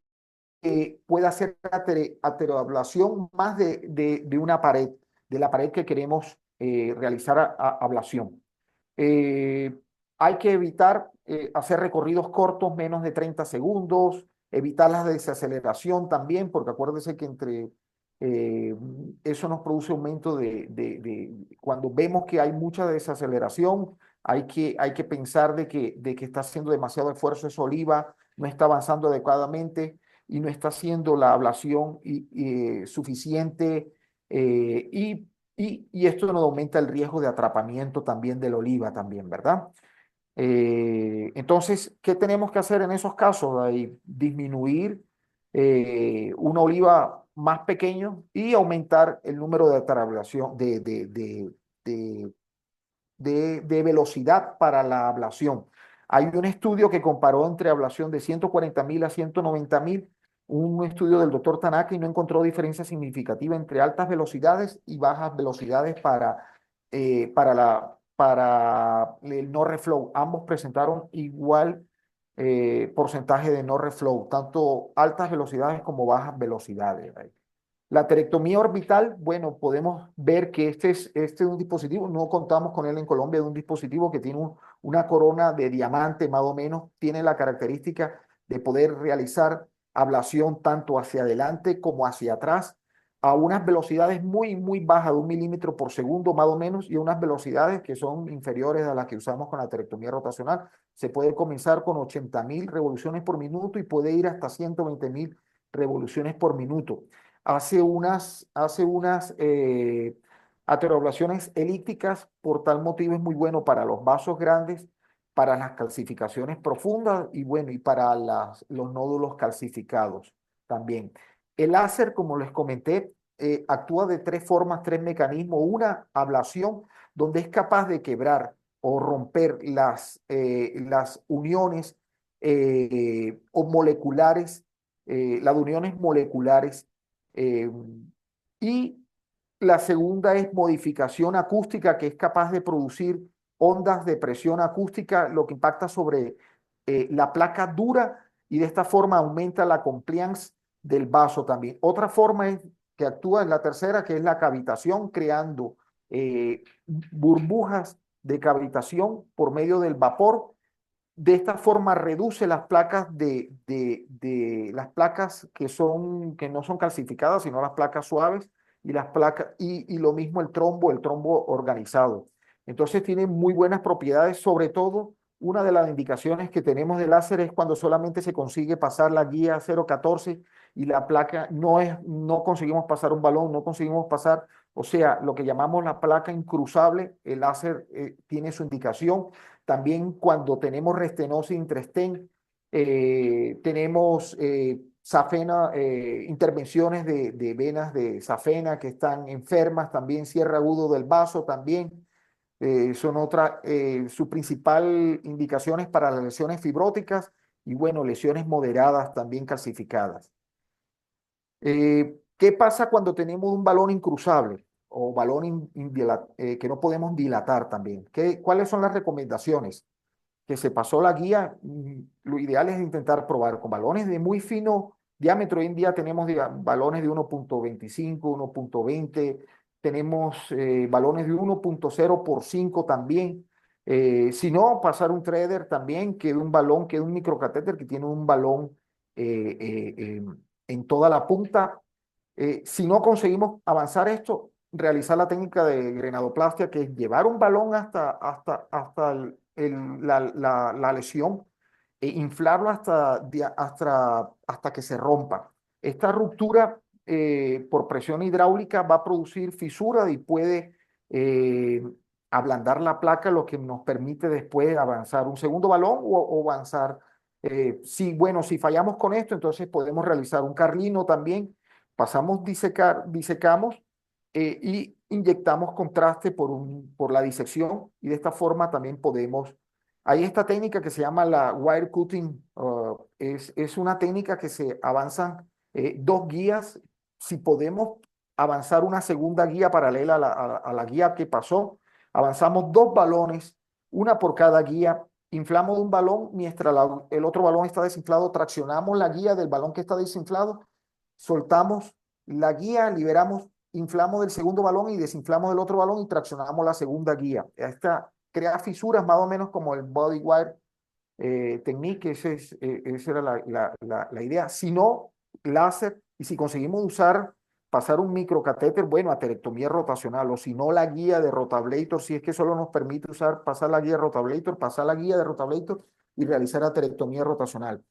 pueda hacer ateroablación más de una pared, de la pared que queremos realizar ablación. Hay que evitar hacer recorridos cortos, menos de 30 segundos, evitar la desaceleración también, porque acuérdese que eso nos produce aumento cuando vemos que hay mucha desaceleración, hay que pensar de que está haciendo demasiado esfuerzo esa oliva, no está avanzando adecuadamente y no está haciendo la ablación suficiente, y esto nos aumenta el riesgo de atrapamiento también de la oliva también, ¿verdad? Entonces, ¿qué tenemos que hacer en esos casos? Ahí, disminuir una oliva más pequeño y aumentar el número de ablación, de, de velocidad para la ablación. Hay un estudio que comparó entre ablación de 140.000 a 190.000, un estudio del doctor Tanaka, y no encontró diferencia significativa entre altas velocidades y bajas velocidades para el no reflow. Ambos presentaron igual porcentaje de no reflow, tanto altas velocidades como bajas velocidades. La aterectomía orbital, bueno, podemos ver que este es un dispositivo, no contamos con él en Colombia, es un dispositivo que tiene una corona de diamante más o menos, tiene la característica de poder realizar ablación tanto hacia adelante como hacia atrás a unas velocidades muy bajas, de 1 milímetro por segundo más o menos, y a unas velocidades que son inferiores a las que usamos con la aterectomía rotacional. Se puede comenzar con 80.000 revoluciones por minuto y puede ir hasta 120.000 revoluciones por minuto. Hace unas ateroablaciones elípticas, por tal motivo es muy bueno para los vasos grandes, para las calcificaciones profundas y bueno, y para los nódulos calcificados también. El láser, como les comenté, actúa de tres formas, tres mecanismos. Una, ablación, donde es capaz de quebrar o romper las uniones o moleculares, las uniones moleculares, eh, y la segunda es modificación acústica, que es capaz de producir ondas de presión acústica, lo que impacta sobre la placa dura, y de esta forma aumenta la compliance del vaso también. Otra forma que actúa es la tercera, que es la cavitación, creando burbujas de cavitación por medio del vapor. De esta forma reduce las placas de las placas que no son calcificadas, sino las placas suaves, y las placas, y lo mismo el trombo organizado. Entonces tiene muy buenas propiedades. Sobre todo, una de las indicaciones que tenemos del láser es cuando solamente se consigue pasar la guía 014 y la placa no conseguimos pasar un balón, no conseguimos pasar, o sea, lo que llamamos la placa incruzable. El láser tiene su indicación. También cuando tenemos restenosis intraestén, tenemos safena, intervenciones de venas de safena que están enfermas, también cierre agudo del vaso, también son su principal indicación es para las lesiones fibróticas y bueno, lesiones moderadas también calcificadas. ¿Qué pasa cuando tenemos un balón incruzable o balón que no podemos dilatar también? ¿Cuáles son las recomendaciones? Que se pasó la guía, lo ideal es intentar probar con balones de muy fino diámetro. Hoy en día tenemos balones de 1.25, 1.20, tenemos balones de 1.0 por 5 también. Si no, pasar un threader también, que de un microcatéter que tiene un balón en toda la punta. Si no conseguimos avanzar esto, realizar la técnica de grenadoplastia, que es llevar un balón hasta la lesión e inflarlo hasta que se rompa. Esta ruptura por presión hidráulica va a producir fisura y puede eh, ablandar la placa, lo que nos permite después avanzar un segundo balón o avanzar. Si fallamos con esto, entonces podemos realizar un carlino también. Disecamos y inyectamos contraste por la disección, y de esta forma también podemos. Hay esta técnica que se llama la wire cutting. Es una técnica que se avanzan dos guías. Si podemos avanzar una segunda guía paralela a la guía que pasó, avanzamos dos balones, una por cada guía, inflamos un balón mientras el otro balón está desinflado, traccionamos la guía del balón que está desinflado, soltamos la guía, liberamos, inflamos del segundo balón y desinflamos del otro balón y traccionamos la segunda guía. Esta crea fisuras más o menos como el body wire Technique, esa era la idea. Si no, láser, y si conseguimos pasar un microcatéter, bueno, aterectomía rotacional, o si no, la guía de Rotablator, si es que solo nos permite pasar la guía de Rotablator, pasar la guía de Rotablator y realizar aterectomía rotacional.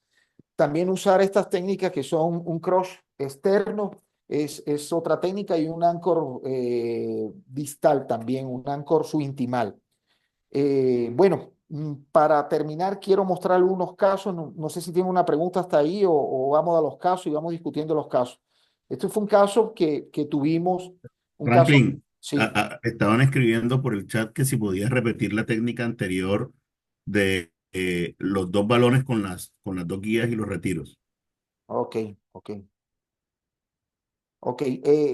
También usar estas técnicas que son un crush externo, es otra técnica, y un anchor distal también, un anchor subintimal. Bueno, para terminar, quiero mostrar algunos casos. No sé si tiene una pregunta hasta ahí o vamos a los casos y vamos discutiendo los casos. Este fue un caso que tuvimos, un caso, Franklin, sí, estaban escribiendo por el chat que si podías repetir la técnica anterior de los dos balones con las dos guías y los retiros. ok, ok. Ok,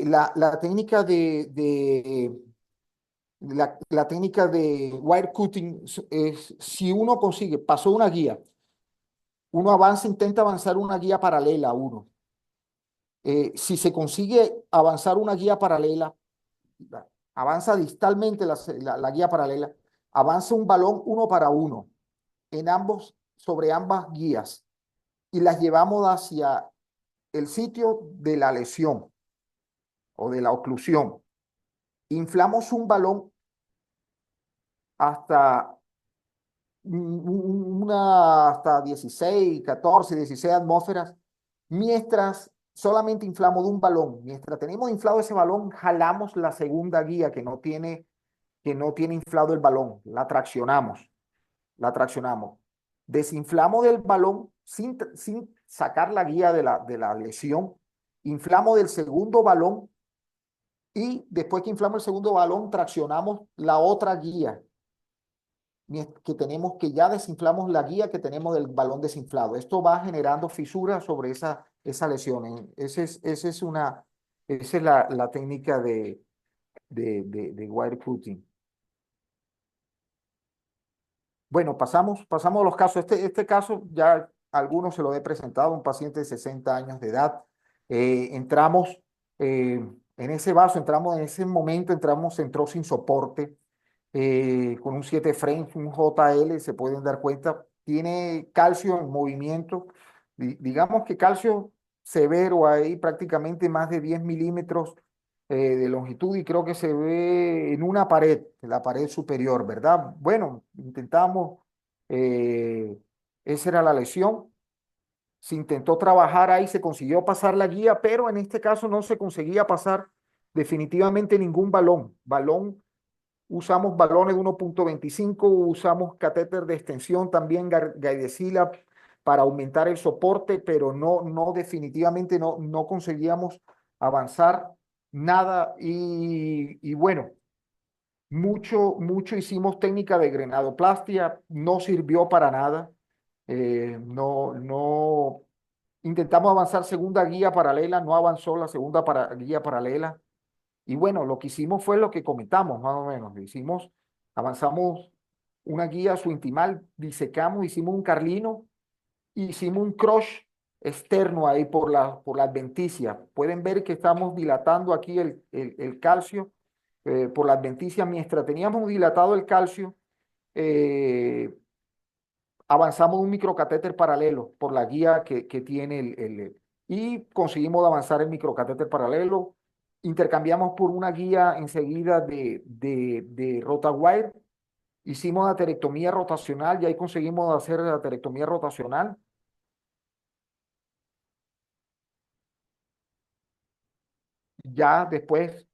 la técnica la técnica de wire cutting es si uno consigue, pasó una guía, uno avanza, intenta avanzar una guía paralela a uno. Si se consigue avanzar una guía paralela, avanza distalmente la guía paralela, avanza un balón uno para uno sobre ambas guías y las llevamos hacia el sitio de la lesión o de la oclusión. Inflamos un balón hasta hasta 16, 14, 16 atmósferas, mientras solamente inflamos de un balón. Mientras tenemos inflado ese balón, jalamos la segunda guía que no tiene inflado el balón, la traccionamos. Desinflamos del balón sin sacar la guía de la lesión, inflamos del segundo balón y después que inflamos el segundo balón, traccionamos la otra guía que tenemos, que ya desinflamos la guía que tenemos del balón desinflado. Esto va generando fisuras sobre esa lesión. Esa es la técnica de wire cutting. Bueno, pasamos a los casos. Este caso ya a algunos se lo he presentado, un paciente de 60 años de edad. Entramos en ese vaso, entramos en ese momento, entró sin soporte, con un 7 frames, un JL, se pueden dar cuenta, tiene calcio en movimiento, digamos que calcio severo, ahí prácticamente más de 10 milímetros de longitud, y creo que se ve en una pared, en la pared superior, ¿verdad? Bueno, intentamos, eh, esa era la lesión, se intentó trabajar ahí, se consiguió pasar la guía, pero en este caso no se conseguía pasar definitivamente ningún balón. Usamos balones de 1.25, usamos catéter de extensión también, Gaidesila, para aumentar el soporte, pero no definitivamente no conseguíamos avanzar nada. Y bueno, mucho hicimos técnica de grenadoplastia, no sirvió para nada. No, intentamos avanzar segunda guía paralela, no avanzó la segunda guía paralela. Y bueno, lo que hicimos fue lo que comentamos, más o menos. Avanzamos una guía subintimal, disecamos, hicimos un carlino, hicimos un crush externo ahí por la adventicia. Pueden ver que estamos dilatando aquí el calcio por la adventicia. Mientras teníamos dilatado el calcio, eh, avanzamos un microcatéter paralelo por la guía que tiene y conseguimos avanzar el microcatéter paralelo. Intercambiamos por una guía enseguida de RotaWire. Hicimos aterectomía rotacional y ahí conseguimos hacer la aterectomía rotacional. Ya después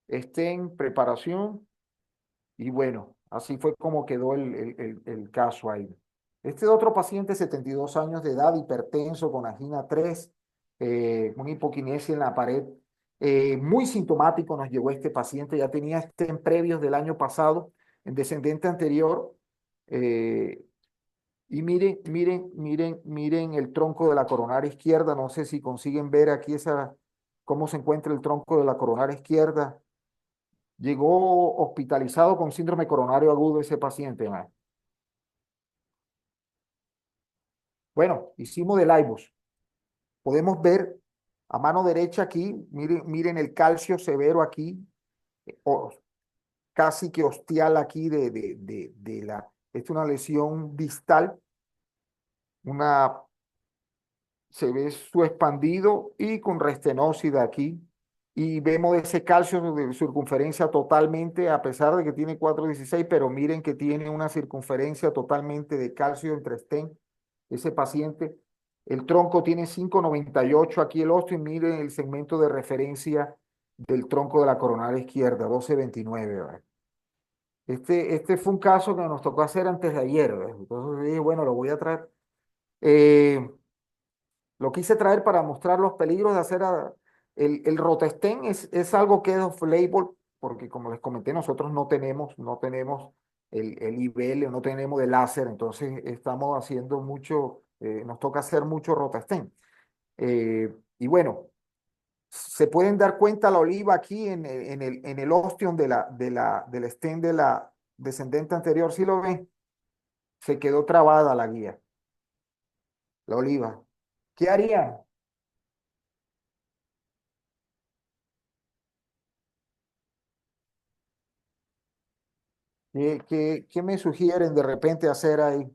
esté en preparación. Y bueno, así fue como quedó el caso ahí. Este es otro paciente, 72 años de edad, hipertenso, con angina 3, con hipoquinesia en la pared. Muy sintomático nos llegó este paciente, ya tenía en previos del año pasado, en descendente anterior. eh, y miren el tronco de la coronaria izquierda. No sé si consiguen ver aquí cómo se encuentra el tronco de la coronaria izquierda. Llegó hospitalizado con síndrome coronario agudo ese paciente, ¿no? Bueno, hicimos del IVUS. Podemos ver a mano derecha aquí, miren el calcio severo aquí, o casi que ostial aquí esta es una lesión distal. una, se ve su expandido y con restenósida aquí. Y vemos ese calcio de circunferencia totalmente, a pesar de que tiene 4,16, pero miren que tiene una circunferencia totalmente de calcio entre estén, ese paciente. El tronco tiene 5,98 aquí el osteo y miren el segmento de referencia del tronco de la coronaria izquierda, 12,29. ¿Verdad? Este fue un caso que nos tocó hacer antes de ayer. ¿Verdad? Entonces dije, bueno, lo voy a traer. Eh, lo quise traer para mostrar los peligros de hacer el Rotestén es algo que es off-label, porque como les comenté, nosotros no tenemos el IBL, no tenemos el láser, entonces estamos haciendo mucho, nos toca hacer mucho Rotestén. Y bueno, se pueden dar cuenta la oliva aquí en el ostium del estén de la descendente anterior, ¿sí lo ven? Se quedó trabada la guía, la oliva. ¿Qué harían? ¿Qué me sugieren de repente hacer ahí?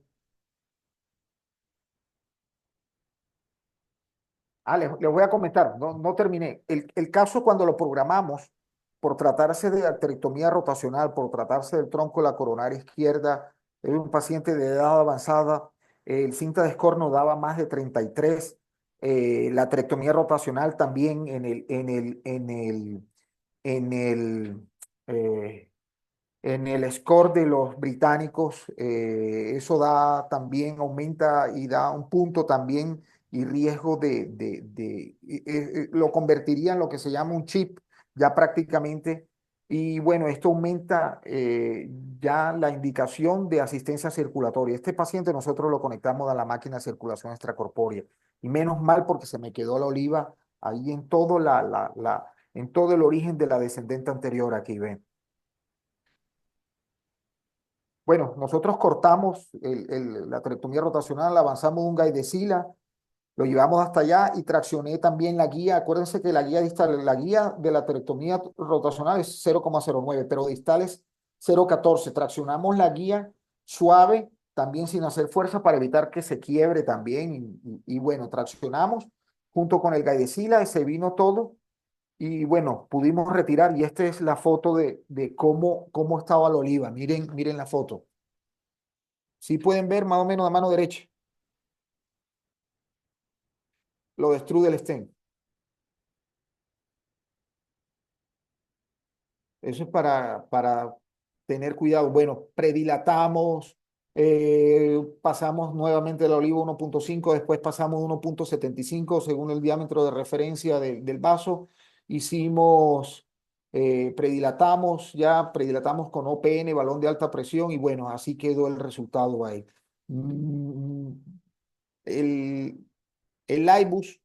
Les voy a comentar, no terminé. El caso cuando lo programamos, por tratarse de arterectomía rotacional, por tratarse del tronco de la coronaria izquierda, es un paciente de edad avanzada, el cinta de escorno daba más de 33, la aterectomía rotacional también en el, eh, en el score de los británicos, eso da también, aumenta y da un punto también y riesgo lo convertiría en lo que se llama un chip ya prácticamente. Y bueno, esto aumenta ya la indicación de asistencia circulatoria. Este paciente nosotros lo conectamos a la máquina de circulación extracorpórea. Y menos mal porque se me quedó la oliva ahí en todo el origen de la descendente anterior, aquí ven. Bueno, nosotros cortamos la tractomía rotacional, avanzamos un guide de sila, lo llevamos hasta allá y traccioné también la guía. Acuérdense que la guía distal, la guía de la tractomía rotacional es 0,09, pero distal es 0,14. Traccionamos la guía suave, también sin hacer fuerza para evitar que se quiebre también. Y bueno, traccionamos junto con el guide de sila, se vino todo. Y bueno, pudimos retirar y esta es la foto de cómo estaba la oliva. Miren la foto. Sí pueden ver más o menos a mano derecha lo de Strudel Stem. Eso es para tener cuidado. Bueno, predilatamos, pasamos nuevamente la oliva 1,5, después pasamos 1,75 según el diámetro de referencia del vaso. Hicimos, predilatamos con OPN, balón de alta presión, y bueno, así quedó el resultado ahí. Mm, El, el IBUS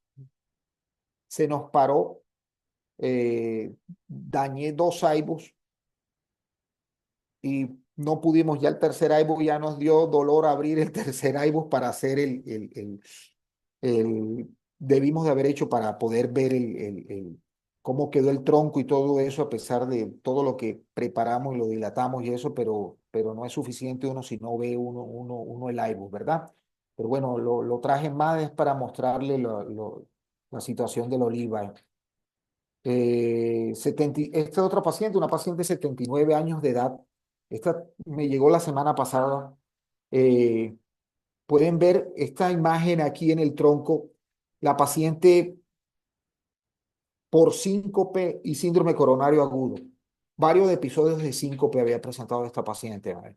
se nos paró, dañé dos iBus y no pudimos, ya el tercer iBus ya nos dio dolor abrir el tercer iBus para hacer debimos de haber hecho para poder ver cómo quedó el tronco y todo eso, a pesar de todo lo que preparamos y lo dilatamos y eso, pero no es suficiente uno si no ve uno el iBus, ¿verdad? Pero bueno, lo traje más es para mostrarle la situación del oliva. Esta otra paciente, una paciente de 79 años de edad, esta me llegó la semana pasada. Eh, Pueden ver esta imagen aquí en el tronco. La paciente por síncope y síndrome coronario agudo. Varios episodios de síncope había presentado esta paciente. ¿Vale?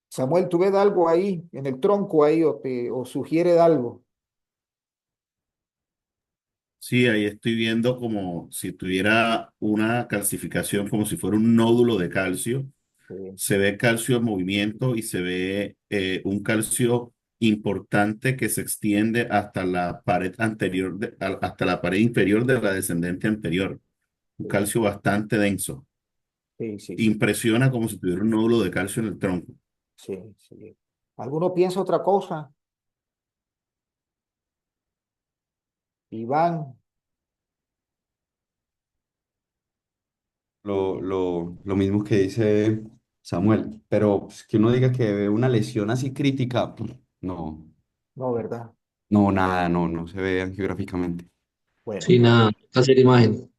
Samuel, ¿tú ves algo ahí en el tronco ahí o sugiere algo? Sí, ahí estoy viendo como si tuviera una calcificación, como si fuera un nódulo de calcio. Sí, Se ve calcio en movimiento y se ve un calcio importante que se extiende hasta la pared anterior, hasta la pared inferior de la descendente anterior. Un sí, calcio bastante denso. sí, sí, sí, Impresiona como si tuviera un nódulo de calcio en el tronco. sí, sí. ¿Alguno piensa otra cosa? Iván. Lo mismo que dice Samuel, pero pues, que uno diga que ve una lesión así crítica, no, No, ¿verdad? no, nada, no, no se ve angiográficamente. Bueno, Sí, nada, hacer imagen.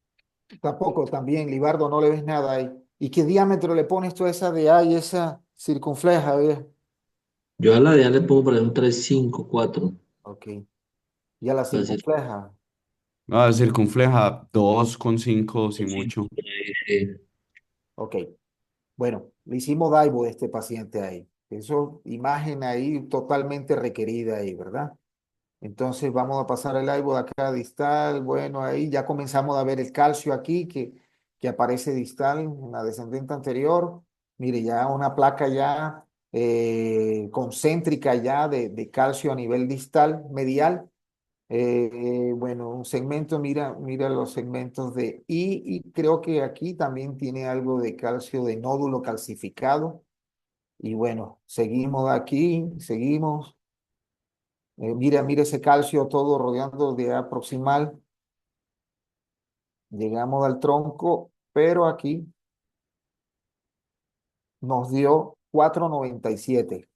tampoco también, Libardo, no le ves nada ahí. ¿Y qué diámetro le pones tú a esa DA y esa circunfleja? ¿Ves? Yo a la DEA le pongo por ahí un 354. Ok. Y a la Para decir, circunfleja. Ah, circunfleja 2,5 si cinco mucho. por ahí, sí. Ok. Bueno, le hicimos Daibo de este paciente ahí. Eso, imagen ahí totalmente requerida ahí, ¿verdad? Entonces vamos a pasar el Daibo de acá distal. Bueno, ahí ya comenzamos a ver el calcio aquí que aparece distal en la descendente anterior. Mire, ya una placa ya concéntrica ya de calcio a nivel distal, medial. Bueno, un segmento, mira los segmentos de y creo que aquí también tiene algo de calcio de nódulo calcificado. Y bueno, seguimos aquí, seguimos. Mira ese calcio todo rodeando de A proximal. Llegamos al tronco, pero aquí nos dio 4,97.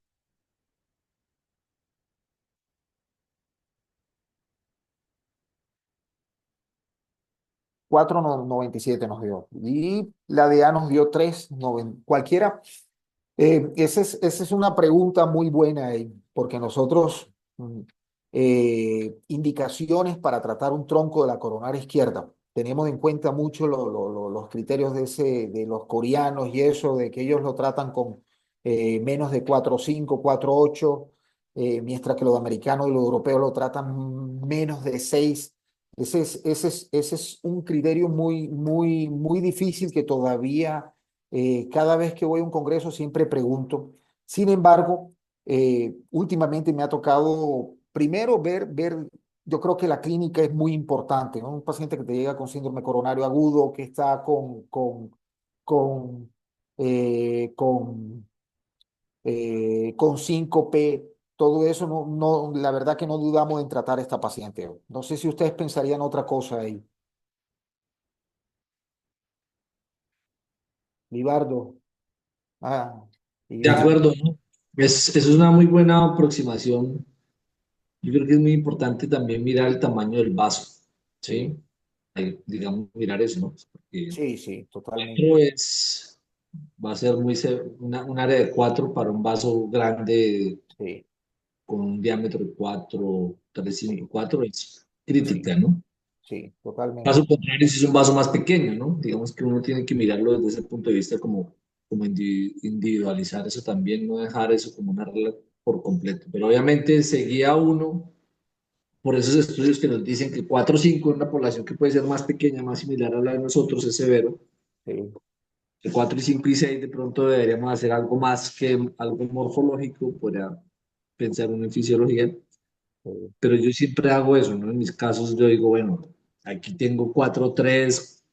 4,97 nos dio. Y la de A nos dio 3,90. Cualquiera. Esa es una pregunta muy buena ahí, porque nosotros, indicaciones para tratar un tronco de la coronaria izquierda, tenemos en cuenta mucho los criterios de los coreanos y eso, de que ellos lo tratan con menos de 4,5, 4,8, mientras que los americanos y los europeos lo tratan menos de 6. Ese es un criterio muy difícil que todavía cada vez que voy a un congreso siempre pregunto. Sin embargo, últimamente me ha tocado primero yo creo que la clínica es muy importante, ¿no? Un paciente que te llega con síndrome coronario agudo, que está con, con con síncope, todo eso, la verdad que no dudamos en tratar a esta paciente. No sé si ustedes pensarían otra cosa ahí. Libardo. Ah, De Libardo. acuerdo, ¿no? Eso es una muy buena aproximación. Yo creo que es muy importante también mirar el tamaño del vaso, Sí, ¿sí? Digamos, mirar eso, ¿no? Porque sí, totalmente. cuatro va a ser un área de 4 para un vaso grande Sí, con un diámetro de 4, 3, 5, sí, 4 es sí, crítica, ¿no? sí, totalmente. Caso contrario, si es un vaso más pequeño, ¿no? Digamos que uno tiene que mirarlo desde ese punto de vista como individualizar eso también, no dejar eso como una regla por completo. Pero obviamente seguía uno por esos estudios que nos dicen que 4 o 5 en una población que puede ser más pequeña, más similar a la de nosotros, es severo. Sí, De 4 y 5 y 6 de pronto deberíamos hacer algo más que algo morfológico, podría pensar uno en fisiología, sí, pero yo siempre hago eso, ¿no? En mis casos yo digo, bueno, aquí tengo 4,3,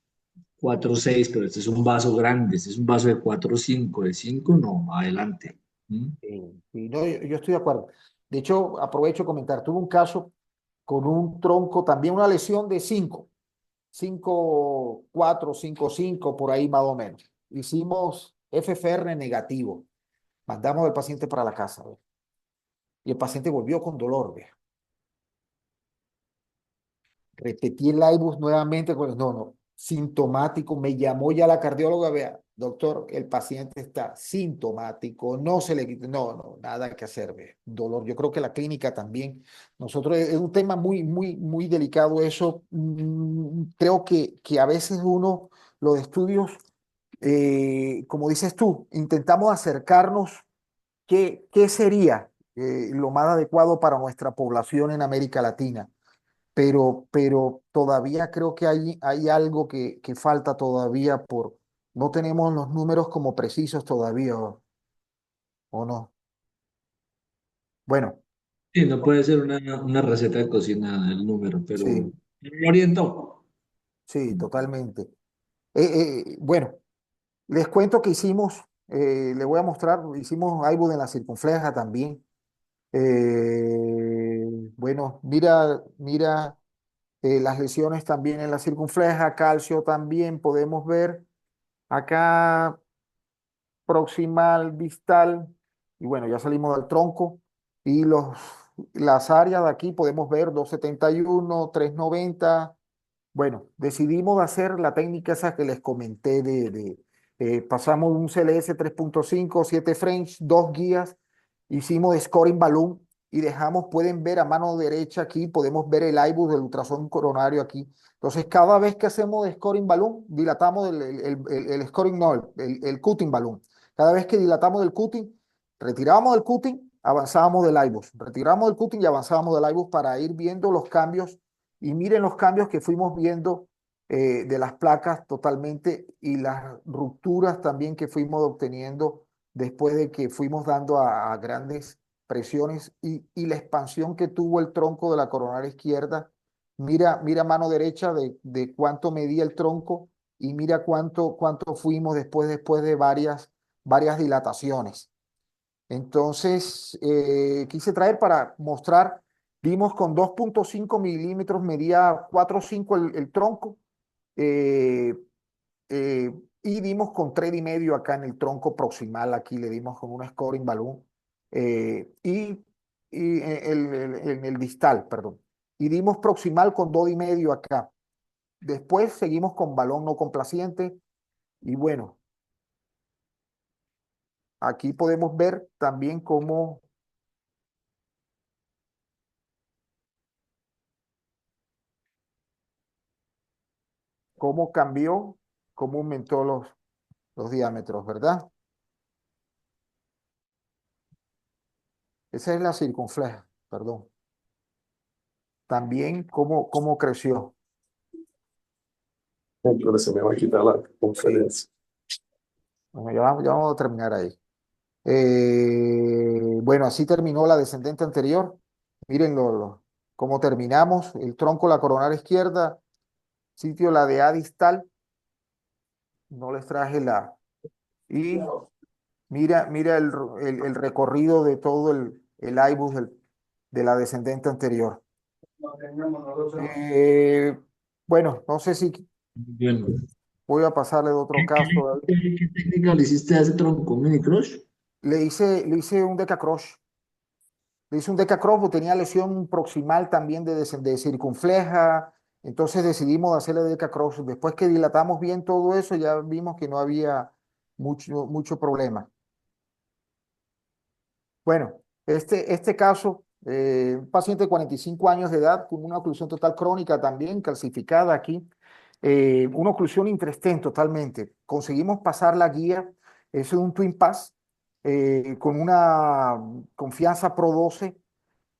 4,6, pero este es un vaso grande, este es un vaso de 4,5, de 5 no, adelante. ¿Mm? sí, sí. No, yo estoy de acuerdo. De hecho, aprovecho a comentar, tuve un caso con un tronco, también una lesión de 5,4, 5,5 por ahí más o menos. Hicimos FFR negativo. Mandamos al paciente para la casa, ¿ve? Y el paciente volvió con dolor, ¿ve? Repetí el IBUS nuevamente, no, sintomático. Me llamó ya la cardióloga, vea, doctor, el paciente está sintomático, no se le quita, no, nada que hacer, ve. Dolor. Yo creo que la clínica también. Nosotros es un tema muy delicado eso. Creo que a veces uno, los estudios, como dices tú, intentamos acercarnos. ¿Qué sería lo más adecuado para nuestra población en América Latina? Pero todavía creo que hay algo que falta todavía no tenemos los números como precisos todavía, o no. Bueno, Sí, no puede ser una receta de cocina el número, pero sí, me orientó. sí, totalmente. Bueno, les cuento que hicimos, les voy a mostrar, hicimos algo de la circunfleja también. Bueno, mira las lesiones también en la circunfleja, calcio también podemos ver. Acá proximal, distal, y bueno, ya salimos del tronco, y las áreas de aquí podemos ver 271, 390. Bueno, decidimos hacer la técnica esa que les comenté pasamos un CLS 3.5, 7 frames, 2 guías, hicimos scoring balloon y dejamos, pueden ver a mano derecha aquí, podemos ver el IBUS del ultrasonido coronario aquí. Entonces, cada vez que hacemos scoring balloon, dilatamos el scoring, no, el cutting balloon. Cada vez que dilatamos el cutting, retiramos del cutting, avanzábamos del IBUS. Retiramos del cutting y avanzábamos del IBUS para ir viendo los cambios. Y miren los cambios que fuimos viendo de las placas totalmente y las rupturas también que fuimos obteniendo después de que fuimos dando a grandes presiones y la expansión que tuvo el tronco de la coronaria izquierda. Mira mano derecha de cuánto medía el tronco y mira cuánto fuimos después de varias dilataciones. Entonces, quise traer para mostrar, dimos con 2.5 milímetros, medía 4.5 el tronco, eh, y dimos con 3,5 acá en el tronco proximal, aquí le dimos con un scoring balloon, y en el distal, perdón, y dimos proximal con 2,5 acá. Después seguimos con balón no complaciente, y bueno, aquí podemos ver también cómo cambió, cómo aumentó los diámetros, ¿verdad? Esa es la circunfleja, perdón. También cómo creció. Entonces se me va a quitar la conferencia. Bueno, ya vamos a terminar ahí. Bueno, así terminó la descendente anterior. Miren cómo terminamos. El tronco, la coronaria izquierda, sitio la de A distal. No les traje y mira el recorrido de todo el IBUS de la descendente anterior. Bueno, no sé si Bueno, voy a pasarle de otro caso. ¿qué técnica le hiciste a ese tronco? ¿Un mini crush? Le hice un decacross. Le hice un decacross porque tenía lesión proximal también de circunfleja. Entonces decidimos hacerle decacross. Después que dilatamos bien todo eso, ya vimos que no había mucho problema. Bueno, este caso, un paciente de 45 años de edad con una oclusión total crónica también calcificada aquí, una oclusión intrastent totalmente. Conseguimos pasar la guía, es un Twin Pass con una confianza Pro 12,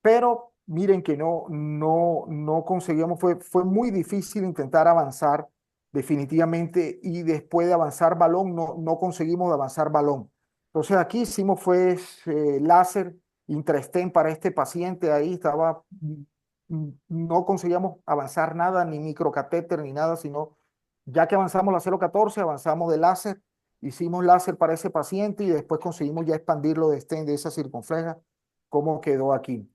pero miren que no conseguimos, fue muy difícil intentar avanzar definitivamente y después de avanzar balón, no conseguimos avanzar balón. Entonces aquí hicimos fue láser intrastent para este paciente, ahí estaba, no conseguíamos avanzar nada, ni microcatéter ni nada, sino ya que avanzamos la 0,14, avanzamos de láser, hicimos láser para ese paciente y después conseguimos ya expandirlo de stent de esa circunfleja, como quedó aquí.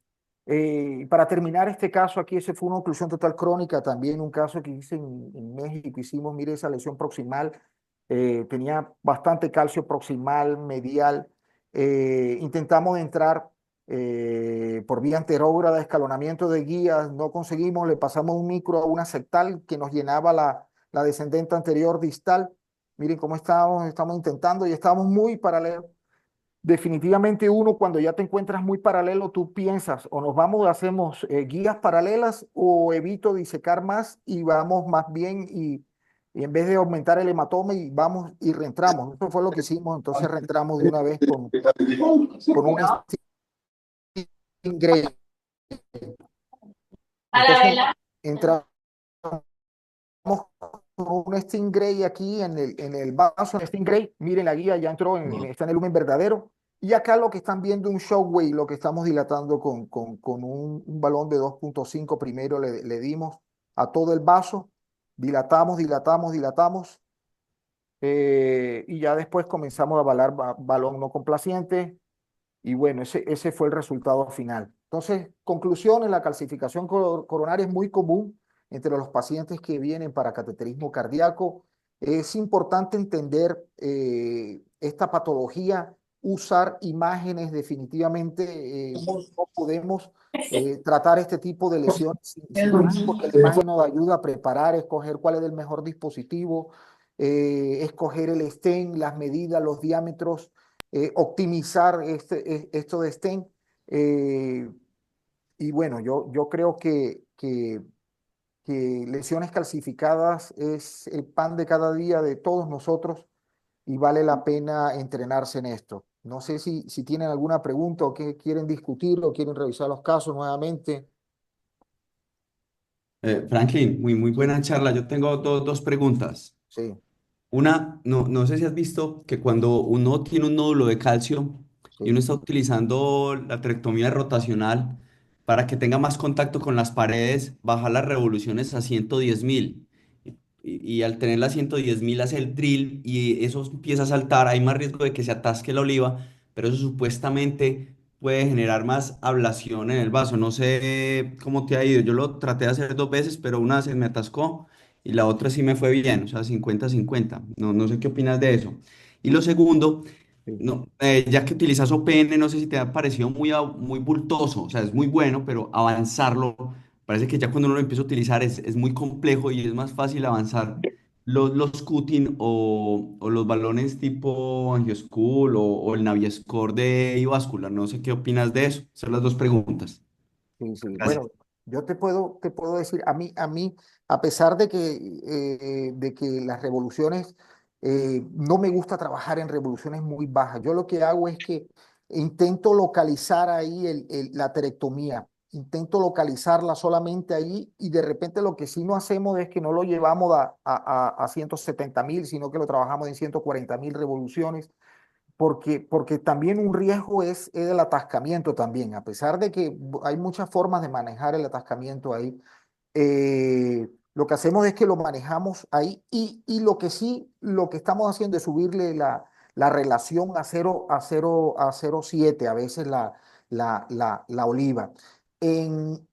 Para terminar este caso aquí, ese fue una oclusión total crónica, también un caso que hice en México, hicimos, mire esa lesión proximal, tenía bastante calcio proximal, medial, intentamos entrar por vía anterógrada, escalonamiento de guías, no conseguimos, le pasamos un micro a una septal que nos llenaba la descendente anterior distal, miren cómo estamos intentando y estamos muy paralelos. Definitivamente uno, cuando ya te encuentras muy paralelo, tú piensas o nos vamos, hacemos guías paralelas o evito disecar más y vamos más bien y en vez de aumentar el hematoma y vamos y reentramos. Eso fue lo que hicimos, entonces reentramos de una vez con un Stingray. Entonces entramos con un Stingray aquí en el vaso, en Stingray, miren la guía ya entró, está en el lumen verdadero. Y acá lo que están viendo un Shockwave, lo que estamos dilatando con un balón de 2.5, primero le dimos a todo el vaso, dilatamos, y ya después comenzamos a balar balón no complaciente, y bueno, ese fue el resultado final. Entonces, conclusiones, la calcificación coronaria es muy común entre los pacientes que vienen para cateterismo cardíaco. Es importante entender esta patología, usar imágenes definitivamente. No podemos tratar este tipo de lesiones sin imagen, porque la imagen nos ayuda a preparar, escoger cuál es el mejor dispositivo, escoger el stent, las medidas, los diámetros, optimizar esto de stent. eh, y bueno, yo creo que lesiones calcificadas es el pan de cada día de todos nosotros y vale la pena entrenarse en esto. No sé si tienen alguna pregunta o que quieren discutir o quieren revisar los casos nuevamente. Franklin, muy Sí, buena charla. Yo tengo dos preguntas. sí, Una, no sé si has visto que cuando uno tiene un nódulo de calcio y uno sí, está utilizando la trectomía rotacional para que tenga más contacto con las paredes, baja las revoluciones a 110.000. Y al tener las 110.000 hace el drill y eso empieza a saltar, hay más riesgo de que se atasque la oliva, pero eso supuestamente puede generar más ablación en el vaso. No sé cómo te ha ido. Yo lo traté de hacer 2 veces, pero una se me atascó y la otra sí me fue bien, o sea, 50-50. No sé qué opinas de eso. Y lo segundo, sí. no, ya que utilizas OPN, no sé si te ha parecido muy bultoso, o sea, es muy bueno, pero avanzarlo, parece que ya cuando uno lo empieza a utilizar es muy complejo y es más fácil avanzar los cutting o los balones tipo Angioschool o el Naviescore de Iváscula. No sé qué opinas de eso. Esas son las dos preguntas. Sí, sí. Gracias. Bueno, yo te puedo decir, a pesar de que las revoluciones, no me gusta trabajar en revoluciones muy bajas. Yo lo que hago es que intento localizar ahí la terectomía, intento localizarla solamente ahí y de repente lo que sí no hacemos es que no lo llevamos a 170.000, sino que lo trabajamos en 140.000 revoluciones porque también un riesgo es el atascamiento también, a pesar de que hay muchas formas de manejar el atascamiento ahí. Lo que hacemos es que lo manejamos ahí y lo que sí, lo que estamos haciendo es subirle la relación a 0,7 a veces la oliva. En,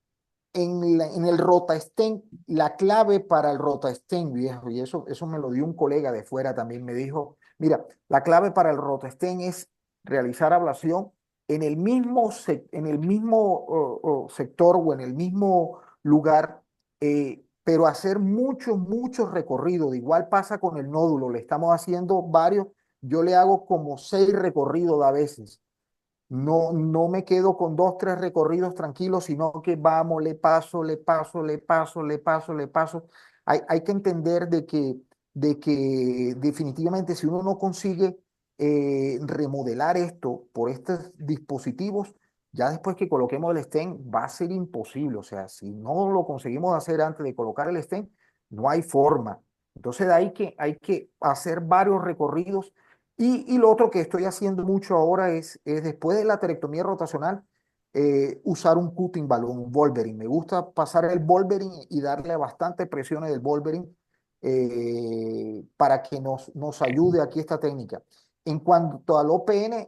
en el RotaStem, la clave para el RotaStem, viejo, y eso me lo dio un colega de fuera también, me dijo, mira, la clave para el RotaStem es realizar ablación en el mismo sector o en el mismo lugar, pero hacer muchos recorridos. Igual pasa con el nódulo, le estamos haciendo varios, yo le hago como 6 recorridos a veces. No me quedo con 2, 3 recorridos tranquilos, sino que vamos, le paso, le paso, le paso, le paso, le paso. Hay que entender de que definitivamente si uno no consigue remodelar esto por estos dispositivos, ya después que coloquemos el stent va a ser imposible. O sea, si no lo conseguimos hacer antes de colocar el stent, no hay forma. Entonces hay que hacer varios recorridos y lo otro que estoy haciendo mucho ahora es después de la terectomía rotacional, usar un cutting balón, un Wolverine. Me gusta pasar el Wolverine y darle bastante presión del Wolverine para que nos ayude aquí esta técnica. En cuanto al OPN,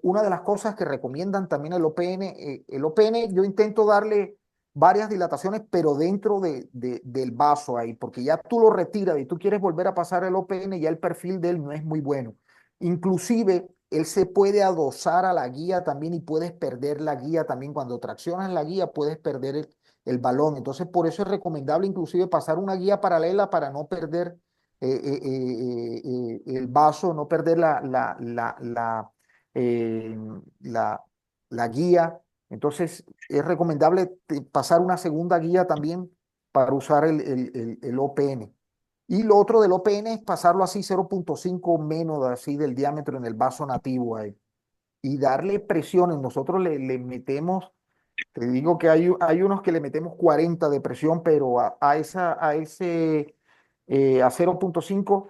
una de las cosas que recomiendan también el OPN yo intento darle varias dilataciones, pero dentro del vaso ahí, porque ya tú lo retiras y tú quieres volver a pasar el OPN, ya el perfil de él no es muy bueno. Inclusive, él se puede adosar a la guía también y puedes perder la guía también. Cuando traccionas la guía, puedes perder el balón. Entonces, por eso es recomendable inclusive pasar una guía paralela para no perder el vaso, no perder eh, la, la guía. Entonces, es recomendable pasar una segunda guía también para usar el OPN. Y lo otro del OPN es pasarlo así 0,5 menos así del diámetro en el vaso nativo ahí. Y darle presiones. Nosotros le metemos, te digo que hay unos que le metemos 40 de presión, pero a 0,5.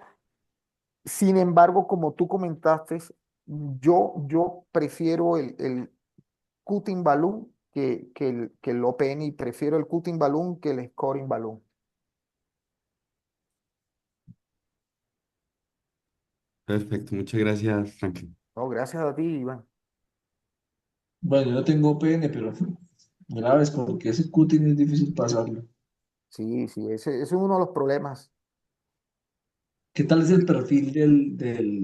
Sin embargo, como tú comentaste, yo prefiero el cutting balloon que el OPN y prefiero el cutting balloon que el scoring balloon. Perfecto, muchas gracias, Franklin. No, gracias a ti, Iván. Bueno, yo no tengo pene, pero graves porque ese cutting es difícil pasarlo. Sí, sí, ese es uno de los problemas. ¿Qué tal es el perfil del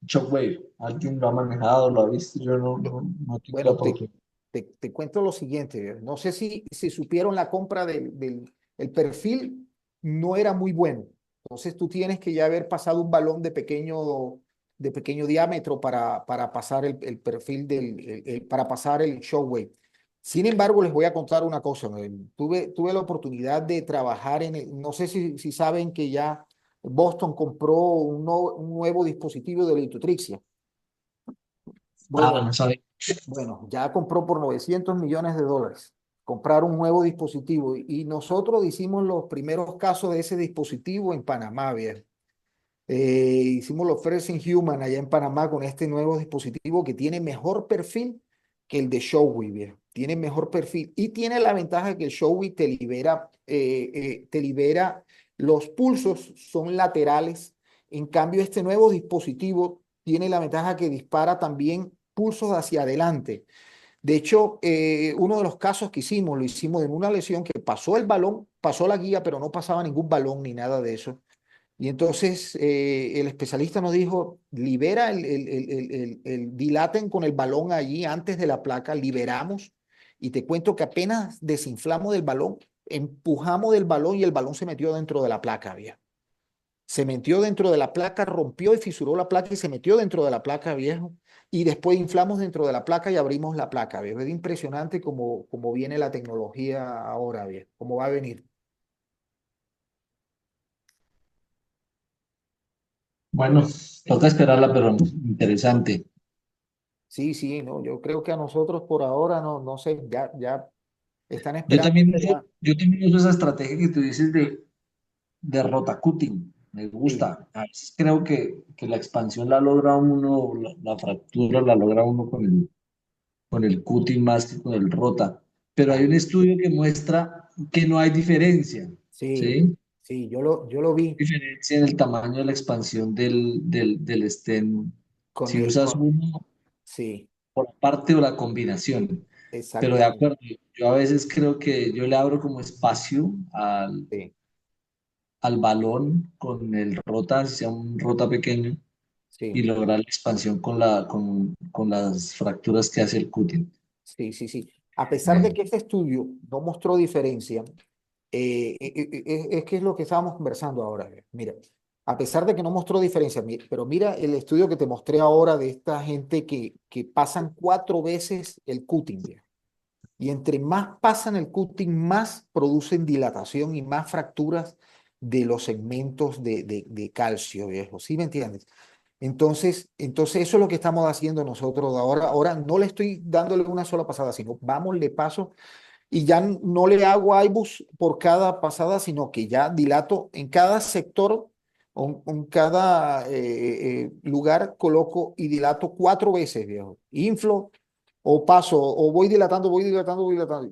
Shockwave? ¿Alguien lo ha manejado, lo ha visto? Yo no tengo la Bueno, oportunidad. te cuento lo siguiente. No sé si supieron la compra el perfil no era muy bueno. Entonces tú tienes que ya haber pasado un balón de pequeño diámetro para pasar el perfil para pasar el Shockwave. Sin embargo, les voy a contar una cosa. Tuve la oportunidad de trabajar no sé si saben que ya Boston compró un nuevo dispositivo de lithotripsia. Ah, Bueno, no sabe. ya compró por $900 millones. Comprar un nuevo dispositivo y nosotros hicimos los primeros casos de ese dispositivo en Panamá, bien. Hicimos los First in Human allá en Panamá con este nuevo dispositivo que tiene mejor perfil que el de Showy, bien. Tiene mejor perfil y tiene la ventaja que el Showy te libera, los pulsos son laterales. En cambio, este nuevo dispositivo tiene la ventaja que dispara también pulsos hacia adelante. De hecho, uno de los casos que hicimos, lo hicimos en una lesión que pasó el balón, pasó la guía, pero no pasaba ningún balón ni nada de eso. Y entonces el especialista nos dijo, libera dilaten con el balón allí antes de la placa, liberamos. Y te cuento que apenas desinflamos del balón, empujamos del balón y el balón se metió dentro de la placa, viejo. Se metió dentro de la placa, rompió y fisuró la placa y se metió dentro de la placa, viejo. Y después inflamos dentro de la placa y abrimos la placa, viejo. Es impresionante cómo viene la tecnología ahora, viejo. Cómo va a venir. Bueno, toca esperarla, pero interesante. Sí, sí, no, yo creo que a nosotros por ahora no sé, ya están Yo esperando también que uso, ya. yo también uso esa estrategia que tú dices de rotacutting. Me Sí, gusta. A veces creo que la expansión la logra uno, la fractura la logra uno con el cutting más que con el rota. Pero hay ah, un estudio que muestra que no hay diferencia, sí, ¿sí? sí, yo lo vi Diferencia en el tamaño de la expansión del stem. con Si usas uno sí, por parte o la combinación. Pero de exactamente, acuerdo, yo a veces creo que yo le abro como espacio sí, al balón con el rota, si sea un rota pequeño, y sí, lograr la expansión con las fracturas que hace el cutting. sí, sí, sí. A pesar de Eh, que este estudio no mostró diferencia, es que es lo que estábamos conversando ahora. Mira, a pesar de que no mostró diferencia, pero mira el estudio que te mostré ahora de esta gente que pasan 4 veces el cutting, viejo. Y entre más pasan el cutting, más producen dilatación y más fracturas de los segmentos de calcio, viejo. ¿Sí me entiendes? Entonces eso es lo que estamos haciendo nosotros ahora. Ahora no le estoy dándole una sola pasada, sino vamos, le paso y ya no le hago IBUS por cada pasada, sino que ya dilato en cada sector o en cada lugar, coloco y dilato 4 veces, viejo. Inflo o paso, o voy dilatando, voy dilatando.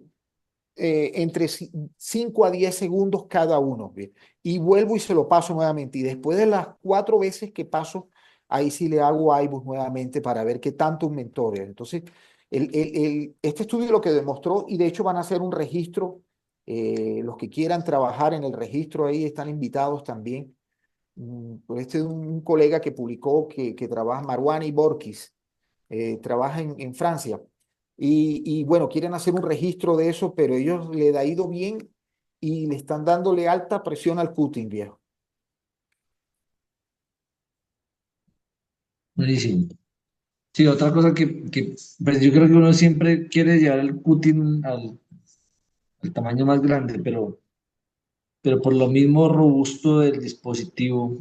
Entre 5 a 10 segundos cada uno, ¿ve? Y vuelvo y se lo paso nuevamente. Y después de las 4 veces que paso, ahí sí le hago IBUS nuevamente para ver qué tanto aumentó, ¿ve? Entonces, este estudio lo que demostró, y de hecho van a hacer un registro, los que quieran trabajar en el registro ahí están invitados también. Pues este es un colega que publicó que trabaja, Marwani Borkis, trabaja en Francia. Y bueno, quieren hacer un registro de eso, pero ellos le ha ido bien y le están dándole alta presión al cutting, viejo. Buenísimo. Sí, otra cosa pues yo creo que uno siempre quiere llevar el cutting al tamaño más grande, pero por lo mismo robusto del dispositivo,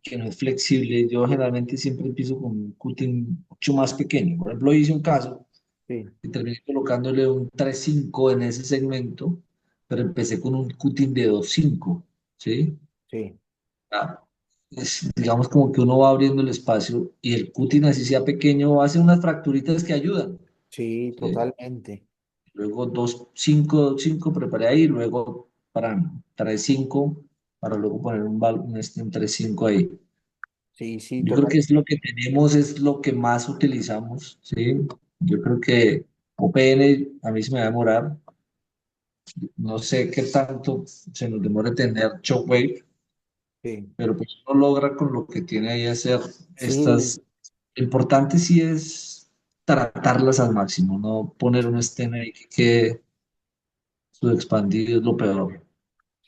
que no es flexible, yo generalmente siempre empiezo con un cutting mucho más pequeño. Por ejemplo, hice un caso Sí, y terminé colocándole un 3.5 en ese segmento, pero empecé con un cutting de 2.5, ¿sí? sí, Ah, digamos como que uno va abriendo el espacio y el cutting así sea pequeño hace unas fracturitas que ayudan, sí, ¿sí? totalmente. Luego 2.5 preparé ahí, luego para 3.5 para luego poner un 3.5 ahí. Sí, sí, Yo creo total. que es lo que tenemos, es lo que más utilizamos, ¿sí? Yo creo que OPN a mí se me va a demorar, no sé qué tanto se nos demore tener Shockwave, Sí, pero pues uno logra con lo que tiene ahí hacer sí, estas. Lo importante sí es tratarlas al máximo, no poner un stent ahí que quede subexpandido es lo peor.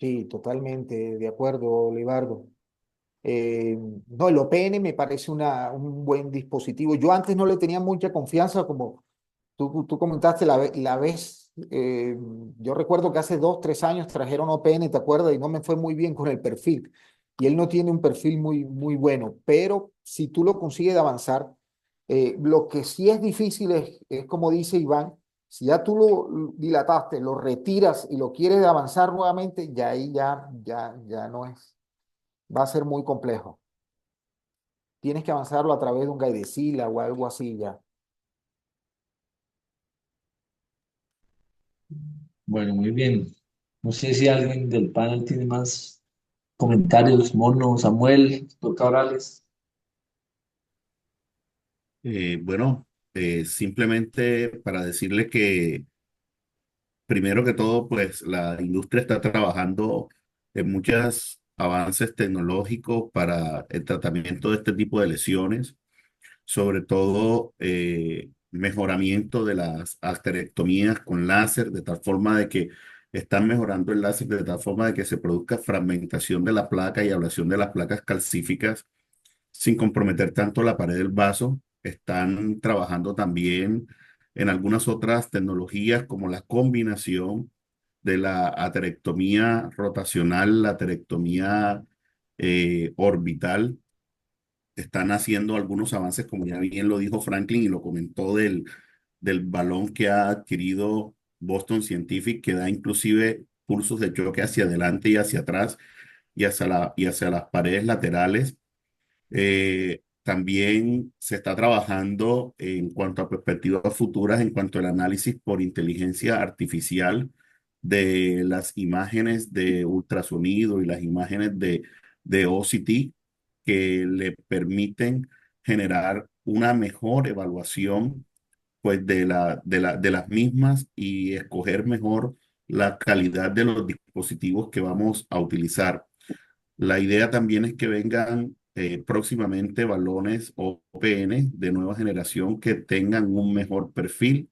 sí, totalmente de acuerdo, Libardo. Eh, no, el OPN me parece un buen dispositivo. Yo antes no le tenía mucha confianza, como tú comentaste la vez. Yo recuerdo que hace 2, 3 años trajeron OPN, ¿te acuerdas? Y no me fue muy bien con el perfil. Y él no tiene un perfil muy bueno, pero si tú lo consigues de avanzar, lo que sí es difícil es como dice Iván, si ya tú lo dilataste, lo retiras y lo quieres de avanzar nuevamente, ya ahí ya no es, va a ser muy complejo. Tienes que avanzarlo a través de un Gaidesila o algo así ya. Bueno, muy bien. No sé si alguien del panel tiene más comentarios. Mono, Samuel, doctor Cabrales. Bueno, simplemente para decirle que primero que todo, pues la industria está trabajando en muchos avances tecnológicos para el tratamiento de este tipo de lesiones, sobre todo mejoramiento de las asterectomías con láser, de tal forma de que están mejorando el láser de tal forma de que se produzca fragmentación de la placa y ablación de las placas calcíficas sin comprometer tanto la pared del vaso. Están trabajando también en algunas otras tecnologías como la combinación de la aterectomía rotacional, la aterectomía orbital. Están haciendo algunos avances, como ya bien lo dijo Franklin y lo comentó del balón que ha adquirido Boston Scientific, que da inclusive pulsos de choque hacia adelante y hacia atrás y hacia las paredes laterales. También se está trabajando en cuanto a perspectivas futuras, en cuanto al análisis por inteligencia artificial de las imágenes de ultrasonido y las imágenes de OCT que le permiten generar una mejor evaluación pues, de las mismas y escoger mejor la calidad de los dispositivos que vamos a utilizar. La idea también es que vengan próximamente balones OPN de nueva generación que tengan un mejor perfil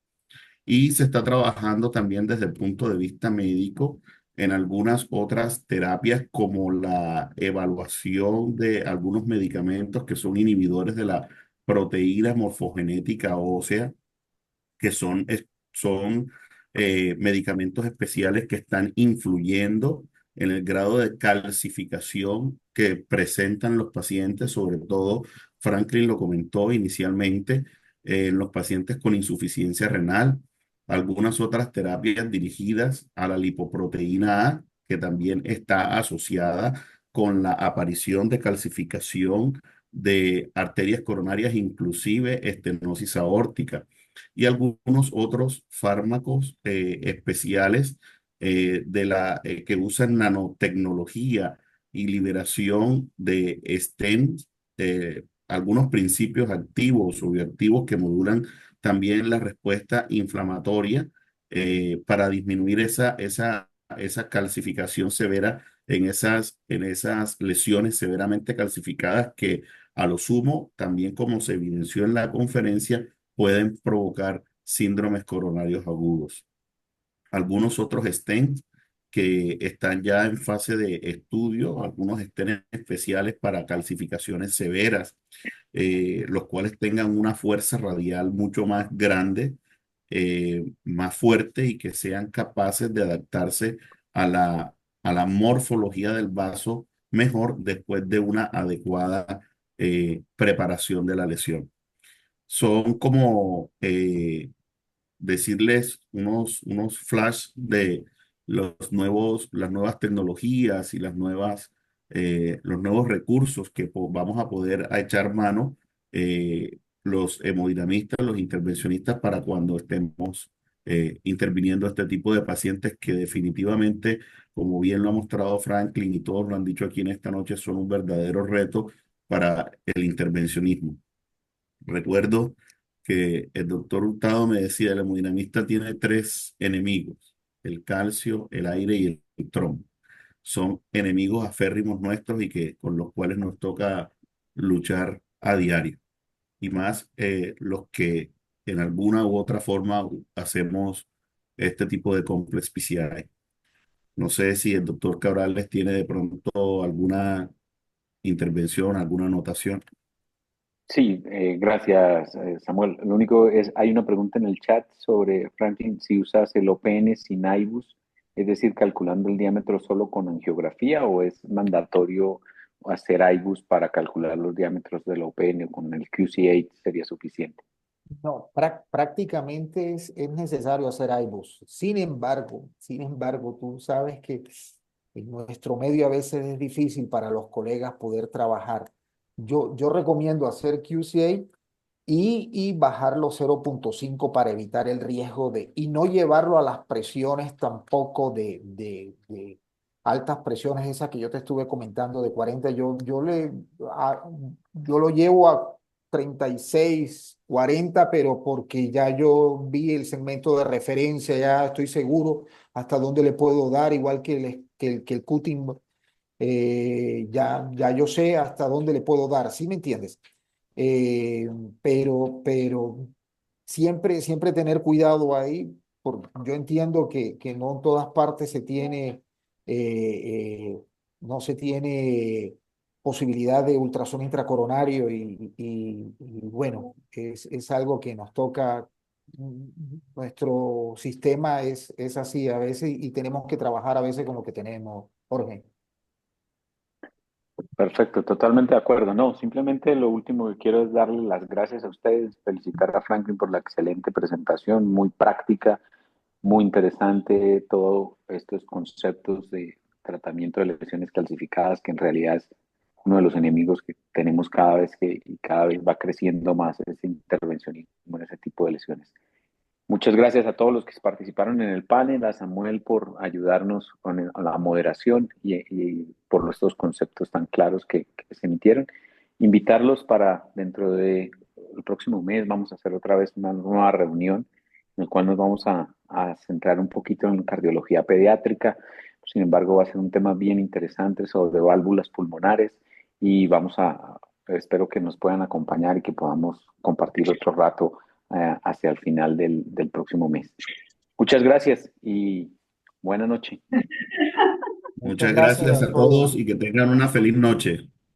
y se está trabajando también desde el punto de vista médico en algunas otras terapias como la evaluación de algunos medicamentos que son inhibidores de la proteína morfogenética ósea que son medicamentos especiales que están influyendo en el grado de calcificación que presentan los pacientes, sobre todo, Franklin lo comentó inicialmente, en los pacientes con insuficiencia renal, algunas otras terapias dirigidas a la lipoproteína A, que también está asociada con la aparición de calcificación de arterias coronarias, inclusive estenosis aórtica y algunos otros fármacos especiales que usan nanotecnología y liberación de STEMs, algunos principios activos o bioactivos que modulan también la respuesta inflamatoria para disminuir esa calcificación severa en esas lesiones severamente calcificadas que a lo sumo, también como se evidenció en la conferencia, pueden provocar síndromes coronarios agudos. Algunos otros stents que están ya en fase de estudio, algunos stents especiales para calcificaciones severas, los cuales tengan una fuerza radial mucho más grande, más fuerte y que sean capaces de adaptarse a la morfología del vaso mejor después de una adecuada preparación de la lesión. Son como decirles unos flash de las nuevas tecnologías y los nuevos recursos que vamos a poder a echar mano los hemodinamistas, los intervencionistas para cuando estemos interviniendo este tipo de pacientes que definitivamente, como bien lo ha mostrado Franklin y todos lo han dicho aquí en esta noche, son un verdadero reto para el intervencionismo. Recuerdo que el doctor Hurtado me decía, el hemodinamista tiene tres enemigos, el calcio, el aire y el trombo. son enemigos aférrimos nuestros y con los cuales nos toca luchar a diario. Y más los que en alguna u otra forma hacemos este tipo de complex PCI. No sé si el doctor Cabrales tiene de pronto alguna intervención, alguna anotación. Sí, gracias, Samuel. Lo único es, hay una pregunta en el chat sobre, Franklin, si usas el OPN sin IBUS, es decir, calculando el diámetro solo con angiografía, o es mandatorio hacer IBUS para calcular los diámetros del OPN, o con el QC8 sería suficiente. No, prácticamente es necesario hacer iBus. Sin embargo, tú sabes que en nuestro medio a veces es difícil para los colegas poder trabajar. Yo recomiendo hacer QCA y bajarlo 0,5 para evitar el riesgo y no llevarlo a las presiones tampoco de altas presiones, esas que yo te estuve comentando de 40. Yo lo llevo a 36, 40, pero porque ya yo vi el segmento de referencia, ya estoy seguro hasta dónde le puedo dar, igual que el cutting, ya yo sé hasta dónde le puedo dar, ¿sí me entiendes? Eh, pero siempre tener cuidado ahí, porque yo entiendo que no en todas partes no se tiene posibilidad de ultrasonido intracoronario y bueno, es algo que nos toca. Nuestro sistema es así a veces y tenemos que trabajar a veces con lo que tenemos, Jorge. Perfecto, totalmente de acuerdo. No, simplemente lo último que quiero es darle las gracias a ustedes, felicitar a Franklin por la excelente presentación, muy práctica, muy interesante, todos estos conceptos de tratamiento de lesiones calcificadas, que en realidad es uno de los enemigos que tenemos cada vez y cada vez va creciendo más ese intervencionismo en ese tipo de lesiones. Muchas gracias a todos los que participaron en el panel, a Samuel por ayudarnos con la moderación y por estos conceptos tan claros que se emitieron. Invitarlos para dentro del próximo mes, vamos a hacer otra vez una nueva reunión en la cual nos vamos a centrar un poquito en cardiología pediátrica. Sin embargo, va a ser un tema bien interesante sobre válvulas pulmonares y espero que nos puedan acompañar y que podamos compartir otro rato hacia el final del próximo mes. Muchas gracias y buena noche. Muchas Muchas gracias gracias a a todos todos. y que tengan una feliz noche.